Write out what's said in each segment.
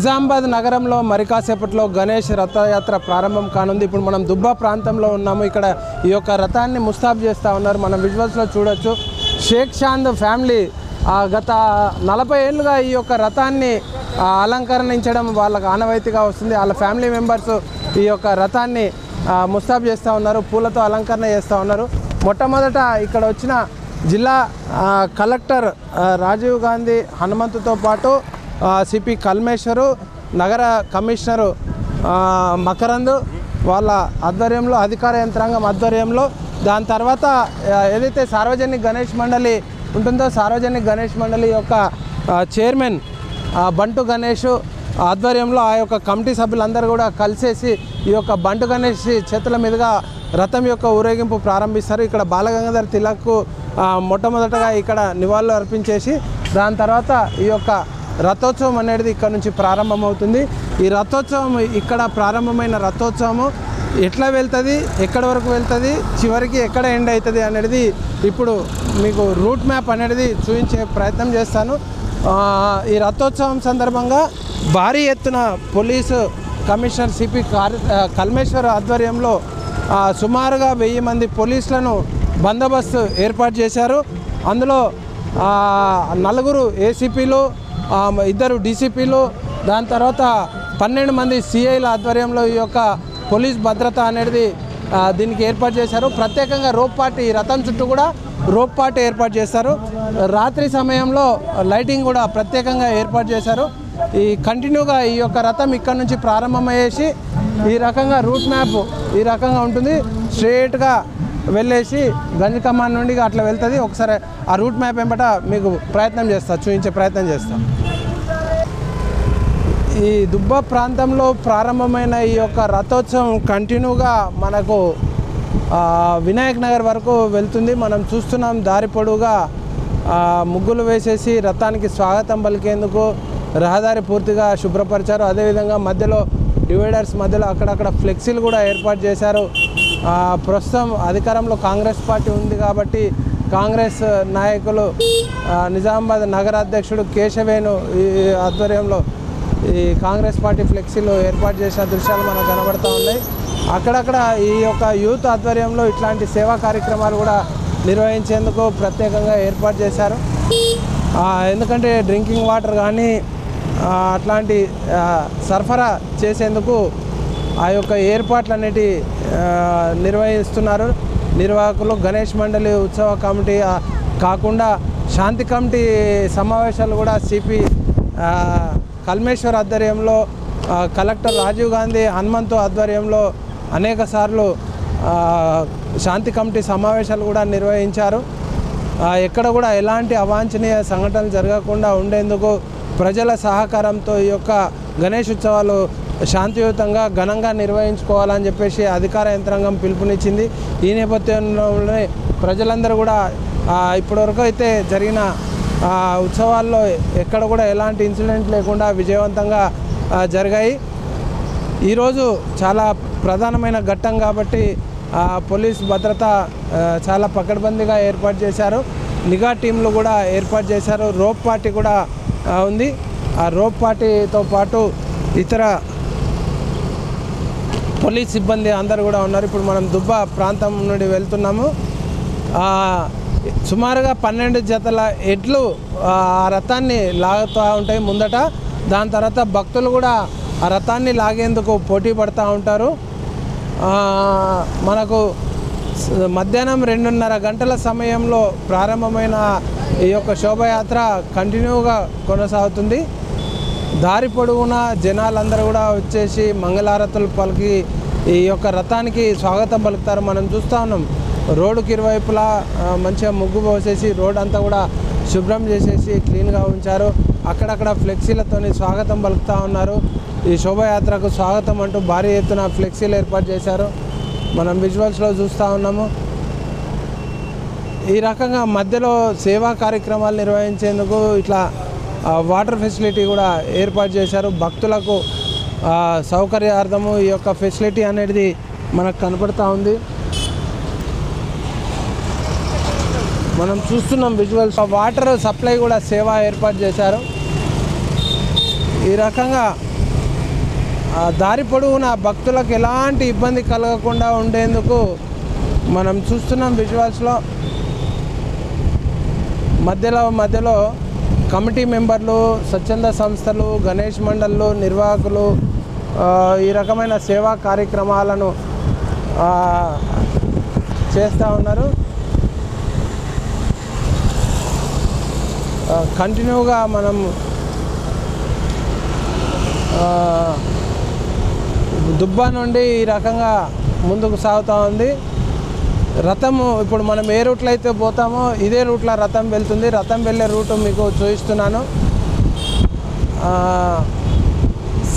నిజామాబాద్ నగరంలో మరి కాసేపట్లో గణేష్ రథయాత్ర ప్రారంభం కానుంది. ఇప్పుడు మనం దుబ్బా ప్రాంతంలో ఉన్నాము. ఇక్కడ ఈ యొక్క రథాన్ని ముస్తాబు చేస్తూ ఉన్నారు. మనం విజువల్స్లో చూడొచ్చు. షేక్ చాంద్ ఫ్యామిలీ గత 40 ఏళ్ళుగా ఈ యొక్క రథాన్ని అలంకరించడం వాళ్ళకు ఆనవాయితీగా వస్తుంది. వాళ్ళ ఫ్యామిలీ మెంబర్స్ ఈ యొక్క రథాన్ని ముస్తాబు చేస్తూ ఉన్నారు, పూలతో అలంకరణ చేస్తూ ఉన్నారు. మొట్టమొదట ఇక్కడ వచ్చిన జిల్లా కలెక్టర్ రాజీవ్ గాంధీ హనుమంతుతో పాటు సిపి కల్మేశ్వరు, నగర కమిషనరు మకరంద్ వాళ్ళ ఆధ్వర్యంలో, అధికార యంత్రాంగం ఆధ్వర్యంలో, దాని తర్వాత ఏదైతే సార్వజనిక గణేష్ మండలి ఉంటుందో సార్వజనిక గణేష్ మండలి యొక్క చైర్మన్ బంటు గణేష్ ఆధ్వర్యంలో ఆ యొక్క కమిటీ సభ్యులందరూ కూడా కలిసేసి ఈ యొక్క బంటు గణేష్ చేతుల మీదుగా రథం యొక్క ఊరేగింపు ప్రారంభిస్తారు. ఇక్కడ బాలగంగాధర్ తిలక్ మొట్టమొదటగా ఇక్కడ నివాళులు అర్పించేసి దాని తర్వాత ఈ యొక్క రథోత్సవం అనేది ఇక్కడ నుంచి ప్రారంభమవుతుంది. ఈ రథోత్సవం ఇక్కడ ప్రారంభమైన రథోత్సవం ఎట్లా వెళ్తుంది, ఎక్కడి వరకు వెళ్తుంది, చివరికి ఎక్కడ ఎండ్ అవుతుంది అనేది ఇప్పుడు మీకు రూట్ మ్యాప్ అనేది చూపించే ప్రయత్నం చేస్తాను. ఈ రథోత్సవం సందర్భంగా భారీ ఎత్తున పోలీసు కమిషనర్ సిపి కల్మేశ్వర్ ఆధ్వర్యంలో సుమారుగా 1000 మంది పోలీసులను బందోబస్తు ఏర్పాటు చేశారు. అందులో 4 ఏసీపీలు, 2 డీసీపీలు, దాని తర్వాత 12 మంది సిఐల ఆధ్వర్యంలో ఈ యొక్క పోలీస్ భద్రత అనేది దీనికి ఏర్పాటు చేశారు. ప్రత్యేకంగా రోప్ పార్టీ, రథం చుట్టూ కూడా రోప్ పార్టీ ఏర్పాటు చేశారు. రాత్రి సమయంలో లైటింగ్ కూడా ప్రత్యేకంగా ఏర్పాటు చేశారు. ఈ కంటిన్యూగా ఈ యొక్క రథం ఇక్కడ నుంచి ప్రారంభమయ్యేసి ఈ రకంగా రూట్ మ్యాప్ ఈ రకంగా ఉంటుంది. స్ట్రేట్గా వెళ్ళేసి గంజ్ కమాన్ నుండి అట్లా వెళ్తుంది. ఒకసారి ఆ రూట్ మ్యాప్ వెంబట మీకు చూపించే ప్రయత్నం చేస్తాం. ఈ దుబ్బా ప్రాంతంలో ప్రారంభమైన ఈ యొక్క రథోత్సవం కంటిన్యూగా మనకు వినాయక్ నగర్ వరకు వెళ్తుంది. మనం చూస్తున్నాం దారి పొడవుగా ముగ్గులు వేసేసి రథానికి స్వాగతం పలికేందుకు రహదారి పూర్తిగా శుభ్రపరిచారు. అదేవిధంగా మధ్యలో డివైడర్స్ మధ్యలో అక్కడక్కడ ఫ్లెక్సీలు కూడా ఏర్పాటు చేశారు. ప్రస్తుతం అధికారంలో కాంగ్రెస్ పార్టీ ఉంది కాబట్టి కాంగ్రెస్ నాయకులు నిజామాబాద్ నగర అధ్యక్షుడు కేశవేణు ఈ ఆధ్వర్యంలో ఈ కాంగ్రెస్ పార్టీ ఫ్లెక్సీలు ఏర్పాటు చేసిన దృశ్యాలు మనకు కనబడుతూ ఉన్నాయి. అక్కడక్కడ ఈ యొక్క యూత్ ఆధ్వర్యంలో ఇట్లాంటి సేవా కార్యక్రమాలు కూడా నిర్వహించేందుకు ప్రత్యేకంగా ఏర్పాటు చేశారు. ఎందుకంటే డ్రింకింగ్ వాటర్ కానీ అట్లాంటి సరఫరా చేసేందుకు ఆ యొక్క ఏర్పాట్లు అనేటి నిర్వహిస్తున్నారు నిర్వాహకులు. గణేష్ మండలి ఉత్సవ కమిటీ కాకుండా శాంతి కమిటీ సమావేశాలు కూడా సిపి కల్మేశ్వర్ ఆధ్వర్యంలో, కలెక్టర్ రాజీవ్ గాంధీ హనుమంతు ఆధ్వర్యంలో అనేక సార్లు శాంతి కమిటీ సమావేశాలు కూడా నిర్వహించారు. ఎక్కడ కూడా ఎలాంటి అవాంఛనీయ సంఘటనలు జరగకుండా ఉండేందుకు ప్రజల సహకారంతో ఈ యొక్క గణేష్ ఉత్సవాలు శాంతియుతంగా ఘనంగా నిర్వహించుకోవాలని చెప్పేసి అధికార యంత్రాంగం పిలుపునిచ్చింది. ఈ నేపథ్యంలోనే ప్రజలందరూ కూడా ఇప్పటివరకు అయితే జరిగిన ఉత్సవాల్లో ఎక్కడ కూడా ఎలాంటి ఇన్సిడెంట్ లేకుండా విజయవంతంగా జరిగాయి. ఈరోజు చాలా ప్రధానమైన ఘట్టం కాబట్టి పోలీస్ భద్రత చాలా పకడ్బందీగా ఏర్పాటు చేశారు. నిఘా టీంలు కూడా ఏర్పాటు చేశారు. రోప్ పార్టీ కూడా ఉంది. ఆ రోప్ పార్టీతో పాటు ఇతర పోలీస్ సిబ్బంది అందరూ కూడా ఉన్నారు. ఇప్పుడు మనం దుబ్బా ప్రాంతం నుండి వెళ్తున్నాము. సుమారుగా 12 జతల ఎడ్లు ఆ రథాన్ని లాగుతూ ఉంటాయి ముందట. దాని తర్వాత భక్తులు కూడా ఆ రథాన్ని లాగేందుకు పోటీ పడుతూ ఉంటారు. మనకు మధ్యాహ్నం 2:30 గంటల సమయంలో ప్రారంభమైన ఈ యొక్క శోభయాత్ర కంటిన్యూగా కొనసాగుతుంది. దారి పొడవునా జనాలందరూ కూడా వచ్చేసి మంగళారతులు పలికి ఈ యొక్క రథానికి స్వాగతం పలుకుతారు. మనం చూస్తూ ఉన్నాం రోడ్డుకి ఇరువైపులా మంచిగా ముగ్గు పోసేసి రోడ్ అంతా కూడా శుభ్రం చేసేసి క్లీన్గా ఉంచారు. అక్కడక్కడ ఫ్లెక్సీలతోని స్వాగతం పలుకుతూ ఉన్నారు. ఈ శోభయాత్రకు స్వాగతం అంటూ భారీ ఎత్తున ఫ్లెక్సీలు ఏర్పాటు చేశారు. మనం విజువల్స్లో చూస్తూ ఉన్నాము. ఈ రకంగా మధ్యలో సేవా కార్యక్రమాలు నిర్వహించేందుకు ఇట్లా వాటర్ ఫెసిలిటీ కూడా ఏర్పాటు చేశారు. భక్తులకు సౌకర్యార్థము ఈ యొక్క ఫెసిలిటీ అనేది మనకు కనపడుతూ ఉంది. మనం చూస్తున్నాం విజువల్స్. వాటర్ సప్లై కూడా సేవ ఏర్పాటు చేశారు. ఈ రకంగా దారి పొడవునా భక్తులకు ఎలాంటి ఇబ్బంది కలగకుండా ఉండేందుకు మనం చూస్తున్నాం విజువల్స్లో. మధ్యలో కమిటీ మెంబర్లు, స్వచ్ఛంద సంస్థలు, గణేష్ మండళ్ళు, నిర్వాహకులు ఈ రకమైన సేవా కార్యక్రమాలను చేస్తూ ఉన్నారు. కంటిన్యూగా మనం దుబ్బా నుండి ఈ రకంగా ముందుకు సాగుతూ ఉంది రథము. ఇప్పుడు మనం ఏ రూట్లో అయితే పోతామో ఇదే రూట్లో రథం వెళ్తుంది. రథం వెళ్ళే రూటు మీకు చూపిస్తున్నాను.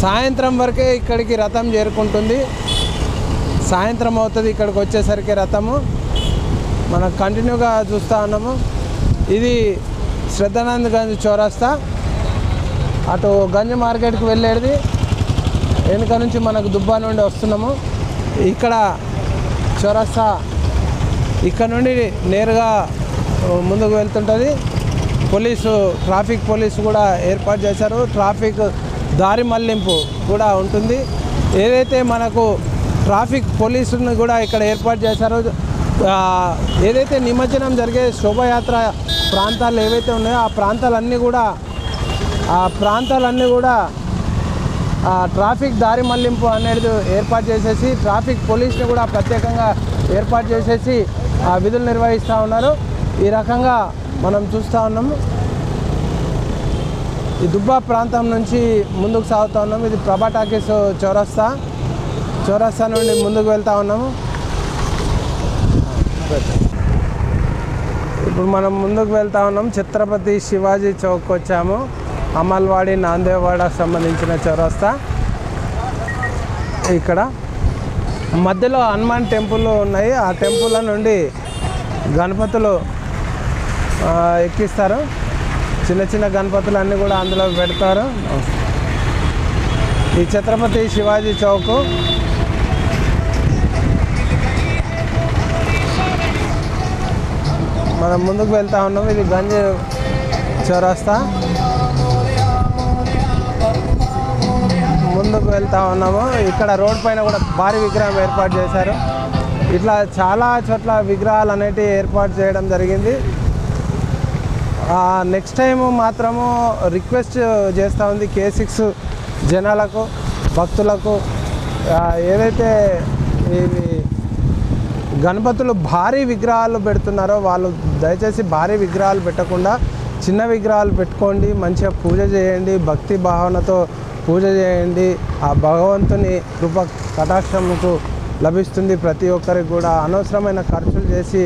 సాయంత్రం వరకే ఇక్కడికి రథం చేరుకుంటుంది. సాయంత్రం అవుతుంది ఇక్కడికి వచ్చేసరికి రథము. మనం కంటిన్యూగా చూస్తూ ఉన్నాము. ఇది శ్రద్ధానంద్ గంజ్ చౌరస్తా, అటు గంజ్ మార్కెట్కి వెళ్ళేది. వెనుక నుంచి మనకు దుబ్బా నుండి వస్తున్నాము. ఇక్కడ చౌరస్తా ఇక్కడ నుండి నేరుగా ముందుకు వెళ్తుంటుంది. ట్రాఫిక్ పోలీసు కూడా ఏర్పాటు చేశారు. ట్రాఫిక్ దారి మళ్లింపు కూడా ఉంటుంది. ఏదైతే మనకు ట్రాఫిక్ పోలీసుని కూడా ఇక్కడ ఏర్పాటు చేశారో, ఏదైతే నిమజ్జనం జరిగే శోభయాత్ర ప్రాంతాలు ఏవైతే ఉన్నాయో ఆ ప్రాంతాలన్నీ కూడా ట్రాఫిక్ దారి మళ్లింపు అనేది ఏర్పాటు చేసేసి, ట్రాఫిక్ పోలీసుని కూడా ప్రత్యేకంగా ఏర్పాటు చేసేసి విధులు నిర్వహిస్తూ ఉన్నారు. ఈ రకంగా మనం చూస్తూ ఉన్నాము. ఈ దుబ్బా ప్రాంతం నుంచి ముందుకు సాగుతూ ఉన్నాము. ఇది ప్రభా టాకీస్ చౌరస్తా నుండి ముందుకు వెళ్తూ ఉన్నాము. ఇప్పుడు మనం ముందుకు వెళ్తూ ఉన్నాం. ఛత్రపతి శివాజీ చౌక్ వచ్చాము. అమల్వాడి, నాందేవాడకు సంబంధించిన చౌరస్తా. ఇక్కడ మధ్యలో హనుమాన్ టెంపుల్ ఉన్నాయి. ఆ టెంపుల్ నుండి గణపతులు ఎక్కిస్తారు. చిన్న చిన్న గణపతులు అన్నీ కూడా అందులో పెడతారు. ఈ ఛత్రపతి శివాజీ చౌక్. మనం ముందుకు వెళ్తూ ఉన్నాము. ఇది గంజ్ చౌరస్తా. ముందుకు వెళ్తూ ఉన్నాము. ఇక్కడ రోడ్ పైన కూడా భారీ విగ్రహం ఏర్పాటు చేశారు. ఇట్లా చాలా చోట్ల విగ్రహాలు అనేటివి ఏర్పాటు చేయడం జరిగింది. నెక్స్ట్ టైము మాత్రము రిక్వెస్ట్ చేస్తూ ఉంది K6 జనాలకు, భక్తులకు, ఏదైతే ఇవి గణపతులు భారీ విగ్రహాలు పెడుతున్నారో వాళ్ళు దయచేసి భారీ విగ్రహాలు పెట్టకుండా చిన్న విగ్రహాలు పెట్టుకోండి. మంచిగా పూజ చేయండి, భక్తి భావనతో పూజ చేయండి. ఆ భగవంతుని కృప కటాక్షముకు లభిస్తుంది ప్రతి ఒక్కరికి కూడా. అనవసరమైన ఖర్చులు చేసి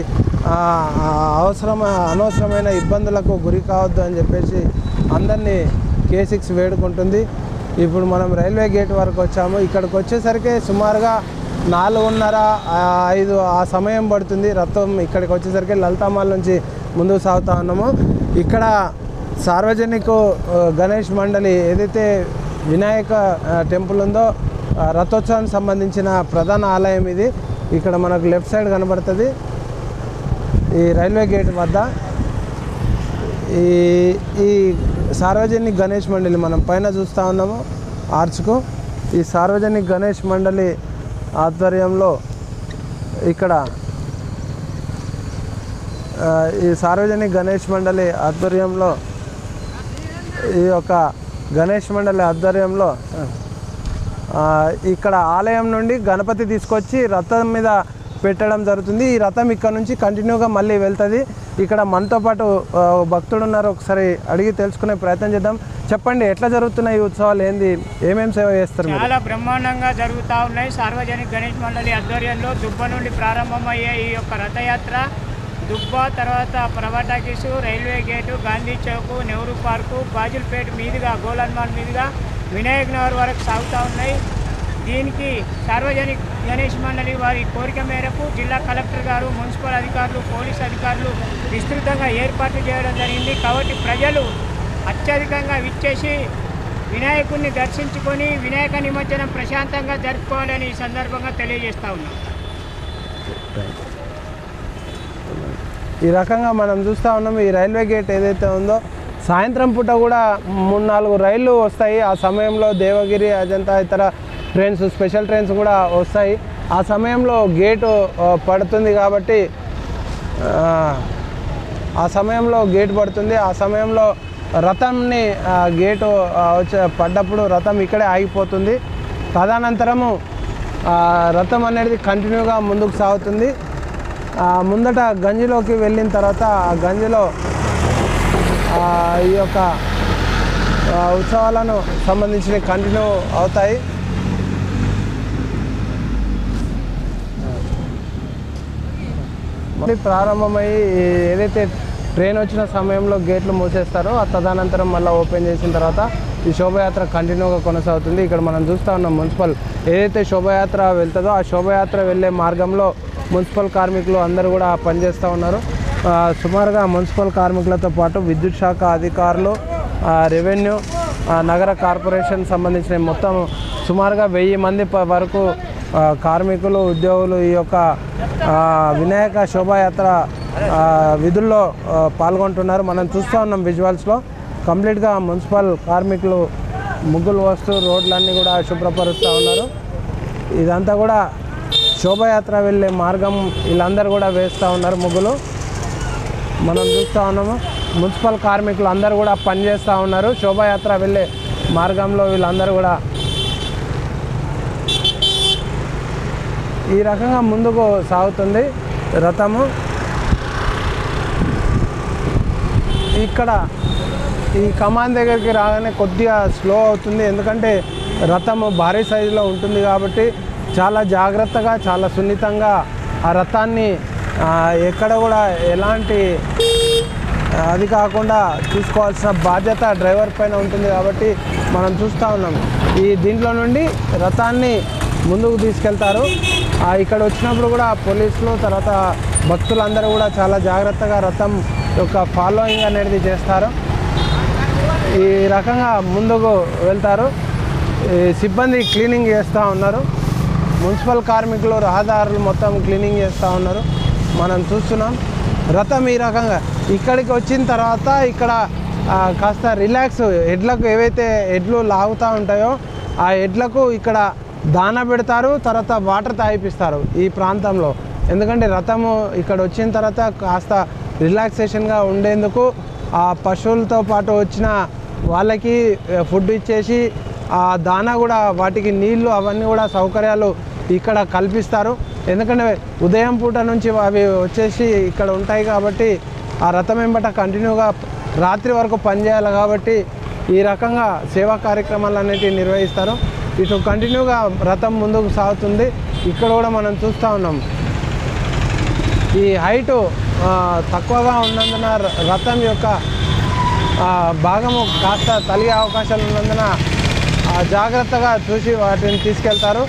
అనవసరమైన ఇబ్బందులకు గురి కావద్దు అని చెప్పేసి అందరినీ K6 వేడుకుంటుంది. ఇప్పుడు మనం రైల్వే గేట్ వరకు వచ్చాము. ఇక్కడికి వచ్చేసరికి సుమారుగా 4:30-5 ఆ సమయం పడుతుంది. రథం ఇక్కడికి వచ్చేసరికి లలితామాల్ నుంచి ముందుకు సాగుతూ ఉన్నాము. ఇక్కడ సార్వజనిక గణేష్ మండలి ఏదైతే వినాయక టెంపుల్ ఉందో రథోత్సవానికి సంబంధించిన ప్రధాన ఆలయం ఇది. ఇక్కడ మనకు లెఫ్ట్ సైడ్ కనబడుతుంది ఈ రైల్వే గేట్ వద్ద. ఈ సార్వజనిక గణేష్ మండలి మనం పైన చూస్తూ ఉన్నాము ఆర్చ్కు. ఈ సార్వజనిక గణేష్ మండలి ఆధ్వర్యంలో ఇక్కడ ఈ సార్వజనిక గణేష్ మండలి ఆధ్వర్యంలో ఈ యొక్క గణేష్ మండలి ఆధ్వర్యంలో ఇక్కడ ఆలయం నుండి గణపతి తీసుకొచ్చి రథం మీద పెట్టడం జరుగుతుంది. ఈ రథం ఇక్కడ నుంచి కంటిన్యూగా మళ్ళీ వెళ్తుంది. ఇక్కడ మనతో పాటు భక్తుడు ఉన్నారు, ఒకసారి అడిగి తెలుసుకునే ప్రయత్నం చేద్దాం. చెప్పండి, ఎట్లా జరుగుతున్నాయి ఈ ఉత్సవాలు, ఏంది, ఏమేమి సేవ చేస్తారు? చాలా బ్రహ్మాండంగా జరుగుతూ ఉన్నాయి. సార్వజనిక గణేష్ మండలి ఆధ్వర్యంలో దుబ్బ నుండి ప్రారంభమయ్యే ఈ యొక్క రథయాత్ర దుబ్బ, తర్వాత Prabha talkies, railway gate, Gandhi Chowk, Nehru park, Bajulpet మీదుగా గోలన్మాల్ మీదుగా వినాయక్ నగర్ వరకు సాగుతూ ఉన్నాయి. దీనికి సార్వజనిక గణేష్ మండలి వారి కోరిక మేరకు జిల్లా కలెక్టర్ గారు, మున్సిపల్ అధికారులు, పోలీస్ అధికారులు విస్తృతంగా ఏర్పాట్లు చేయడం జరిగింది. కాబట్టి ప్రజలు అత్యధికంగా విచ్చేసి వినాయకుడిని దర్శించుకొని వినాయక నిమజ్జనం ప్రశాంతంగా జరుపుకోవాలని ఈ సందర్భంగా తెలియజేస్తూ ఉన్నాం. ఈ రకంగా మనం చూస్తూ ఉన్నాం. ఈ రైల్వే గేట్ ఏదైతే ఉందో సాయంత్రం పూట కూడా 3-4 రైళ్ళు వస్తాయి. ఆ సమయంలో దేవగిరి, అజంతా ఇతర ట్రైన్స్, స్పెషల్ ట్రైన్స్ కూడా వస్తాయి. ఆ సమయంలో గేటు పడుతుంది కాబట్టి ఆ సమయంలో రథంని గేటు పడ్డప్పుడు రథం ఇక్కడే ఆగిపోతుంది. తదనంతరము రథం అనేది కంటిన్యూగా ముందుకు సాగుతుంది. ముందట గంజిలోకి వెళ్ళిన తర్వాత ఆ గంజిలో ఈ యొక్క ఉత్సవాలను సంబంధించి కంటిన్యూ అవుతాయి. మళ్ళీ ప్రారంభమయ్యి ఏదైతే ట్రైన్ వచ్చిన సమయంలో గేట్లు మూసేస్తారో తదనంతరం మళ్ళీ ఓపెన్ చేసిన తర్వాత ఈ శోభయాత్ర కంటిన్యూగా కొనసాగుతుంది. ఇక్కడ మనం చూస్తూ ఉన్నాం మున్సిపల్ ఏదైతే శోభయాత్ర వెళ్తుందో ఆ శోభయాత్ర వెళ్ళే మార్గంలో మున్సిపల్ కార్మికులు అందరూ కూడా పనిచేస్తూ ఉన్నారు. సుమారుగా మున్సిపల్ కార్మికులతో పాటు విద్యుత్ శాఖ అధికారులు, రెవెన్యూ, నగర కార్పొరేషన్ సంబంధించిన మొత్తం సుమారుగా 1000 మంది వరకు కార్మికులు, ఉద్యోగులు ఈ యొక్క వినాయక శోభాయాత్ర విధుల్లో పాల్గొంటున్నారు. మనం చూస్తూ ఉన్నాం విజువల్స్లో. కంప్లీట్గా మున్సిపల్ కార్మికులు ముగ్గులు వస్తూ రోడ్లన్నీ కూడా శుభ్రపరుస్తూ ఉన్నారు. ఇదంతా కూడా శోభాయాత్ర వెళ్ళే మార్గం వీళ్ళందరూ కూడా వేస్తూ ఉన్నారు ముగ్గులు. మనం చూస్తూ ఉన్నాము మున్సిపల్ కార్మికులు అందరూ కూడా పనిచేస్తూ ఉన్నారు. శోభాయాత్ర వెళ్ళే మార్గంలో వీళ్ళందరూ కూడా ఈ రకంగా ముందుకు సాగుతుంది రథము. ఇక్కడ ఈ కమాన్ దగ్గరికి రాగానే కొద్దిగా స్లో అవుతుంది, ఎందుకంటే రథము భారీ సైజులో ఉంటుంది కాబట్టి చాలా జాగ్రత్తగా, చాలా సున్నితంగా ఆ రథాన్ని ఎక్కడ కూడా ఎలాంటి అది కాకుండా చూసుకోవాల్సిన బాధ్యత డ్రైవర్ పైన ఉంటుంది. కాబట్టి మనం చూస్తూ ఉన్నాం దీంట్లో నుండి రథాన్ని ముందుకు తీసుకెళ్తారు. ఇక్కడ వచ్చినప్పుడు కూడా పోలీసులు, తర్వాత భక్తులందరూ కూడా చాలా జాగ్రత్తగా రథం యొక్క ఫాలోయింగ్ అనేది చేస్తారు. ఈ రకంగా ముందుకు వెళ్తారు. సిబ్బంది క్లీనింగ్ చేస్తూ ఉన్నారు. మున్సిపల్ కార్మికులు, రహదారులు మొత్తం క్లీనింగ్ చేస్తూ ఉన్నారు. మనం చూస్తున్నాం రథం ఈ రకంగా ఇక్కడికి వచ్చిన తర్వాత ఇక్కడ కాస్త రిలాక్స్, ఎడ్లకు ఏవైతే ఎడ్లు లాగుతూ ఉంటాయో ఆ ఎడ్లకు ఇక్కడ దాన పెడతారు, తర్వాత వాటర్ తాగిపిస్తారు ఈ ప్రాంతంలో. ఎందుకంటే రథము ఇక్కడ వచ్చిన తర్వాత కాస్త రిలాక్సేషన్గా ఉండేందుకు ఆ పశువులతో పాటు వచ్చిన వాళ్ళకి ఫుడ్ ఇచ్చేసి ఆ దానా కూడా, వాటికి నీళ్లు, అవన్నీ కూడా సౌకర్యాలు ఇక్కడ కల్పిస్తారు. ఎందుకంటే ఉదయం పూట నుంచి అవి వచ్చేసి ఇక్కడ ఉంటాయి కాబట్టి ఆ రథం వెంబట కంటిన్యూగా రాత్రి వరకు పనిచేయాలి కాబట్టి ఈ రకంగా సేవా కార్యక్రమాలు అనేటివి నిర్వహిస్తారు. ఇటు కంటిన్యూగా రథం ముందుకు సాగుతుంది. ఇక్కడ కూడా మనం చూస్తూ ఉన్నాం ఈ హైటు తక్కువగా ఉన్నందున రథం యొక్క భాగము కాస్త తలిగే అవకాశాలు ఉన్నందున జాగ్రత్తగా చూసి వాటిని తీసుకెళ్తారు.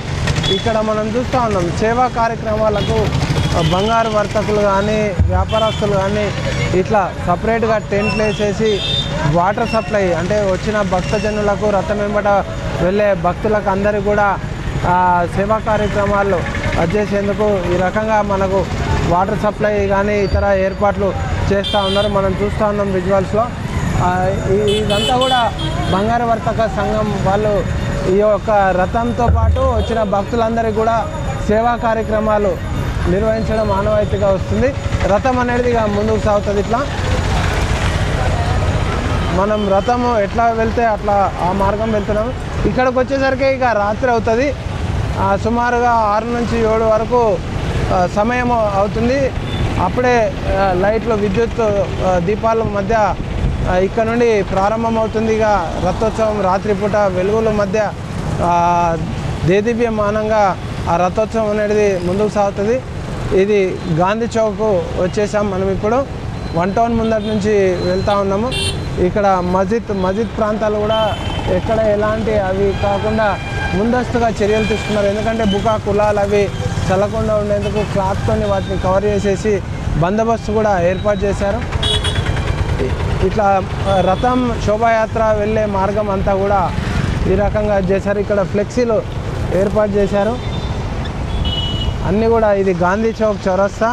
ఇక్కడ మనం చూస్తూ ఉన్నాం సేవా కార్యక్రమాలకు బంగారు వర్తకులు కానీ, వ్యాపారస్తులు కానీ ఇట్లా సపరేట్గా టెంట్లు వేసేసి వాటర్ సప్లై, అంటే వచ్చిన భక్తజనులకు, రథం వెంబట వెళ్ళే భక్తులకు అందరికీ కూడా సేవా కార్యక్రమాలు చేసేందుకు ఈ రకంగా మనకు వాటర్ సప్లై కానీ ఇతర ఏర్పాట్లు చేస్తూ ఉన్నారు. మనం చూస్తూ ఉన్నాం విజువల్స్లో. ఇదంతా కూడా బంగారు వర్తక సంఘం వాళ్ళు ఈ యొక్క రథంతో పాటు వచ్చిన భక్తులందరికీ కూడా సేవా కార్యక్రమాలు నిర్వహించడం ఆనవాయితీగా వస్తుంది. రథం అనేది ఇక ముందుకు సాగుతుంది. ఇట్లా మనం రథము ఎట్లా వెళ్తే అట్లా ఆ మార్గం వెళ్తున్నాము. ఇక్కడికి వచ్చేసరికి ఇక రాత్రి అవుతుంది. సుమారుగా 6 నుంచి 7 వరకు సమయం అవుతుంది. అప్పుడే లైట్లు, విద్యుత్ దీపాల మధ్య ఇక్కడ నుండి ప్రారంభమవుతుంది. ఇక రథోత్సవం రాత్రిపూట వెలుగుల మధ్య దేదీప్యమానంగా ఆ రథోత్సవం అనేది ముందుకు సాగుతుంది. ఇది గాంధీ చౌక్ వచ్చేసాం మనం. ఇప్పుడు 1 టౌన్ ముందటి నుంచి వెళ్తూ ఉన్నాము. ఇక్కడ మస్జిద్ ప్రాంతాలు కూడా ఎక్కడ ఎలాంటి అవి కాకుండా ముందస్తుగా చర్యలు తీసుకున్నారు. ఎందుకంటే బుకా కులాలు అవి చల్లకుండా ఉండేందుకు క్లాత్తోని వాటిని కవర్ చేసేసి బందోబస్తు కూడా ఏర్పాటు చేశారు. ఇట్లా రథం శోభాయాత్ర వెళ్ళే మార్గం అంతా కూడా ఈ రకంగా చేశారు. ఇక్కడ ఫ్లెక్సీలు ఏర్పాటు చేశారు అన్నీ కూడా. ఇది గాంధీ చౌక్ చౌరస్తా.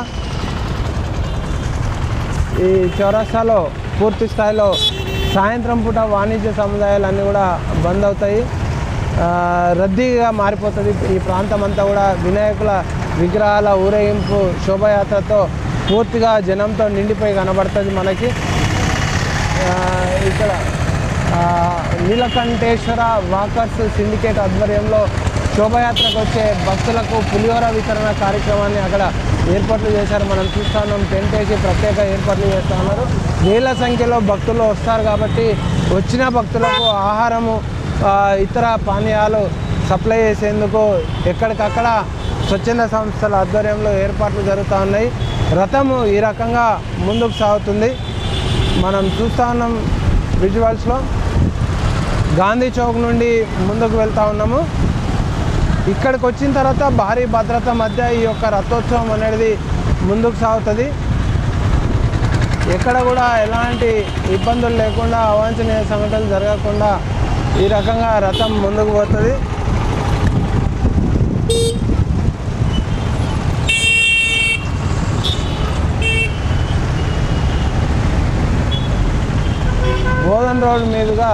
ఈ చౌరస్తాలో పూర్తి స్థాయిలో సాయంత్రం పూట వాణిజ్య సముదాయాలు అన్నీ కూడా బంద్ అవుతాయి. రద్దీగా మారిపోతుంది ఈ ప్రాంతం అంతా కూడా. వినాయకుల విగ్రహాల ఊరేగింపు శోభాయాత్రతో పూర్తిగా జనంతో నిండిపోయి కనబడుతుంది మనకి. ఇక్కడ నీలకంఠేశ్వర వాకర్స్ సిండికేట్ ఆధ్వర్యంలో శోభాయాత్రకు వచ్చే భక్తులకు పులిహోర వితరణ కార్యక్రమాన్ని అక్కడ ఏర్పాట్లు చేశారు. మనం చూస్తూ ఉన్నాం, టెంట్ వేసి ప్రత్యేక ఏర్పాట్లు చేస్తూ ఉన్నారు. వేల సంఖ్యలో భక్తులు వస్తారు కాబట్టి వచ్చిన భక్తులకు ఆహారము ఇతర పానీయాలు సప్లై చేసేందుకు ఎక్కడికక్కడ స్వచ్ఛంద సంస్థల ఆధ్వర్యంలో ఏర్పాట్లు జరుగుతూ ఉన్నాయి. రథము ఈ రకంగా ముందుకు సాగుతుంది. మనం చూస్తూ ఉన్నాం విజువల్స్లో. గాంధీ చౌక్ నుండి ముందుకు వెళ్తూ ఉన్నాము. ఇక్కడికి వచ్చిన తర్వాత భారీ భద్రత మధ్య ఈ యొక్క రథోత్సవం అనేది ముందుకు సాగుతుంది. ఎక్కడ కూడా ఎలాంటి ఇబ్బందులు లేకుండా, అవాంఛనీయ సంఘటనలు జరగకుండా ఈ రకంగా రథం ముందుకు పోతుంది. బోధన్ రోడ్ మీదుగా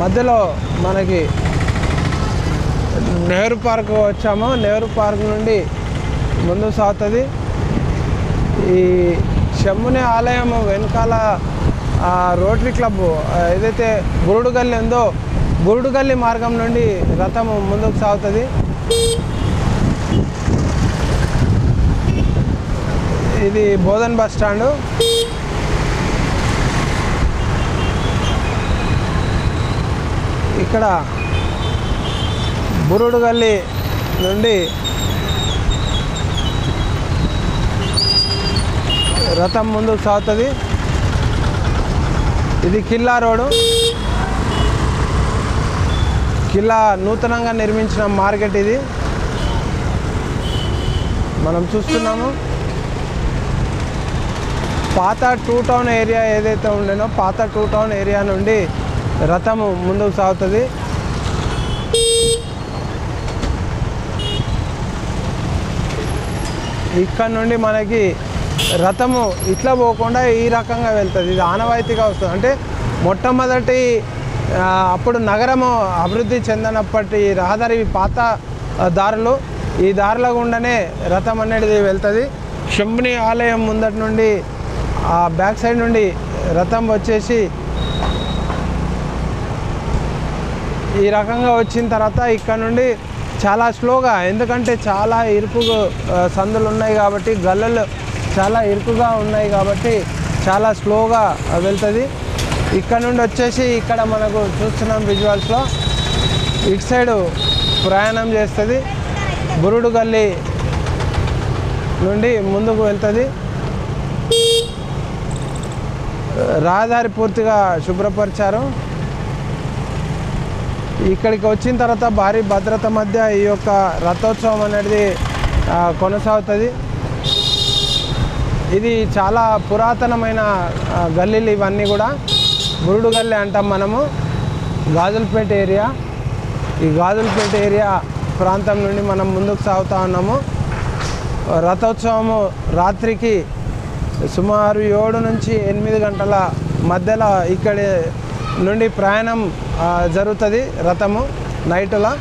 మధ్యలో మనకి నెహ్రూ పార్క్ వచ్చాము. నెహ్రూ పార్క్ నుండి ముందుకు సాగుతుంది. ఈ శంభుని ఆలయం వెనకాల రోటరీ క్లబ్ ఏదైతే బురుడుగల్లి ఉందో, బురుడుగల్లి మార్గం నుండి రథము ముందుకు సాగుతుంది. ఇది బోధన్ బస్ స్టాండు. ఇక్కడ బురుడుగల్లి నుండి రథం ముందుకు సాగుతుంది. ఇది కిల్లా రోడ్డు. కిల్లా నూతనంగా నిర్మించిన మార్కెట్ ఇది మనం చూస్తున్నాము. పాత టూ టౌన్ ఏరియా ఏదైతే ఉండేనో, పాత టూ టౌన్ ఏరియా నుండి రథము ముందుకు సాగుతుంది. ఇక్కడ నుండి మనకి రథము ఇట్లా పోకుండా ఈ రకంగా వెళ్తుంది. ఇది ఆనవాయితీగా వస్తుంది. అంటే మొట్టమొదటి అప్పుడు నగరము అభివృద్ధి చెందినప్పటి రహదారి పాత దారులు, ఈ దారుల గుండానే రథం అనేది వెళ్తుంది. శంభుని ఆలయం ముందటి నుండి ఆ బ్యాక్ సైడ్ నుండి రథం వచ్చేసి ఈ రకంగా వచ్చిన తర్వాత ఇక్కడ నుండి చాలా స్లోగా, ఎందుకంటే చాలా ఇరుకు సందులు ఉన్నాయి కాబట్టి, గల్లలు చాలా ఇరుకుగా ఉన్నాయి కాబట్టి చాలా స్లోగా వెళ్తుంది. ఇక్కడ నుండి వచ్చేసి ఇక్కడ మనకు చూస్తున్నాం విజువల్స్లో ఇటు సైడు ప్రయాణం చేస్తుంది. బురుడుగల్లి నుండి ముందుకు వెళ్తుంది. రహదారి పూర్తిగా శుభ్రపరిచారు. ఇక్కడికి వచ్చిన తర్వాత భారీ భద్రత మధ్య ఈ యొక్క రథోత్సవం అనేది కొనసాగుతుంది. ఇది చాలా పురాతనమైన గల్లీలు ఇవన్నీ కూడా. బురుడు గల్లీ అంటాం మనము. గాజులపేట ఏరియా, ఈ గాజులపేట ఏరియా ప్రాంతం నుండి మనం ముందుకు సాగుతూ ఉన్నాము. రథోత్సవము రాత్రికి సుమారు 7 నుంచి 8 గంటల మధ్యలో ఇక్కడి నుండి ప్రయాణం జరుగుతుంది రథము నైటులా.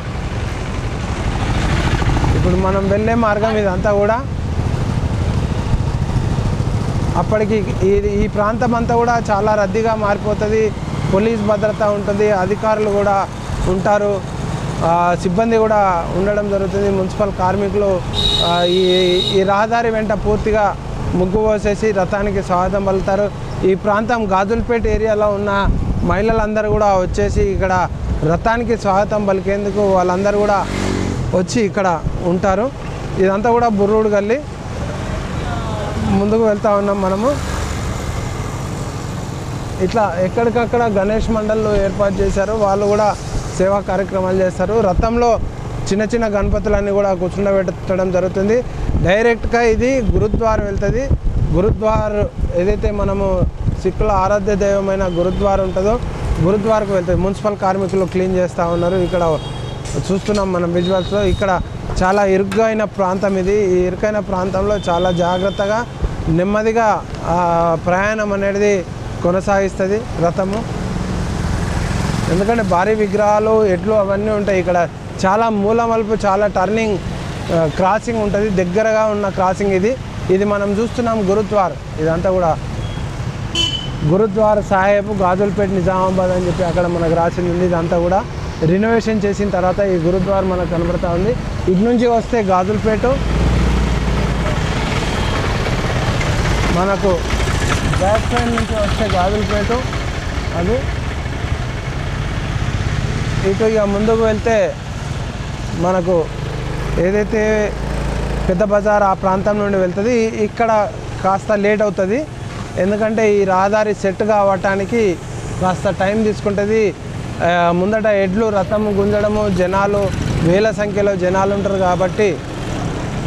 ఇప్పుడు మనం వెళ్ళే మార్గం ఇదంతా కూడా. అప్పటికి ఈ ప్రాంతం అంతా కూడా చాలా రద్దీగా మారిపోతుంది. పోలీస్ భద్రత ఉంటుంది, అధికారులు కూడా ఉంటారు, సిబ్బంది కూడా ఉండడం జరుగుతుంది. మున్సిపల్ కార్మికులు ఈ రహదారి వెంట పూర్తిగా ముగ్గు పోసేసి రథానికి స్వాగతం పలుకుతారు. ఈ ప్రాంతం గాజులపేట ఏరియాలో ఉన్న మహిళలందరూ కూడా వచ్చేసి ఇక్కడ రథానికి స్వాగతం పలికేందుకు వాళ్ళందరూ కూడా వచ్చి ఇక్కడ ఉంటారు. ఇదంతా కూడా బుర్రుడు గల్లి. ముందుకు వెళ్తూ ఉన్నాం మనము. ఇట్లా ఎక్కడికక్కడ గణేష్ మండళ్ళు ఏర్పాటు చేశారు, వాళ్ళు కూడా సేవా కార్యక్రమాలు చేస్తారు. రథంలో చిన్న చిన్న గణపతులన్నీ కూడా కూర్చుండబెట్టడం జరుగుతుంది. డైరెక్ట్గా ఇది గురుద్వార్ వెళ్తుంది. గురుద్వార్ ఏదైతే మనము సిక్కుల ఆరాధ్య దైవమైన గురుద్వార్ ఉంటుందో గురుద్వార్కు వెళ్తుంది. మున్సిపల్ కార్మికులు క్లీన్ చేస్తూ ఉన్నారు. ఇక్కడ చూస్తున్నాం మనం విజువల్స్లో. ఇక్కడ చాలా ఇరుకైన ప్రాంతం ఇది. ఈ ఇరుకైన ప్రాంతంలో చాలా జాగ్రత్తగా నెమ్మదిగా ప్రయాణం అనేది కొనసాగిస్తుంది రథము. ఎందుకంటే భారీ విగ్రహాలు ఎడ్లు అవన్నీ ఉంటాయి. ఇక్కడ చాలా మూలమలుపు, చాలా టర్నింగ్ క్రాసింగ్ ఉంటుంది, దగ్గరగా ఉన్న క్రాసింగ్ ఇది మనం చూస్తున్నాం గురుద్వార్. ఇదంతా కూడా గురుద్వార్ సాహెబ్ గాజుల్పేట్ నిజామాబాద్ అని చెప్పి అక్కడ మనకు రాసింది ఉంది. ఇదంతా కూడా రినోవేషన్ చేసిన తర్వాత ఈ గురుద్వార్ మనకు కనబడతా ఉంది. ఇటు నుంచి వస్తే గాజుల్పేట, మనకు బ్యాక్ సైడ్ నుంచి వస్తే గాజుల్పేట, అది ఇటు ఇక ముందుకు వెళ్తే మనకు ఏదైతే పెద్ద బజార్ ఆ ప్రాంతం నుండి వెళ్తుంది. ఇక్కడ కాస్త లేట్ అవుతుంది, ఎందుకంటే ఈ రహదారి సెట్ కావటానికి కాస్త టైం తీసుకుంటుంది. ముందట ఎడ్లు రథం గుంజడము, జనాలు వేల సంఖ్యలో జనాలు ఉంటారు కాబట్టి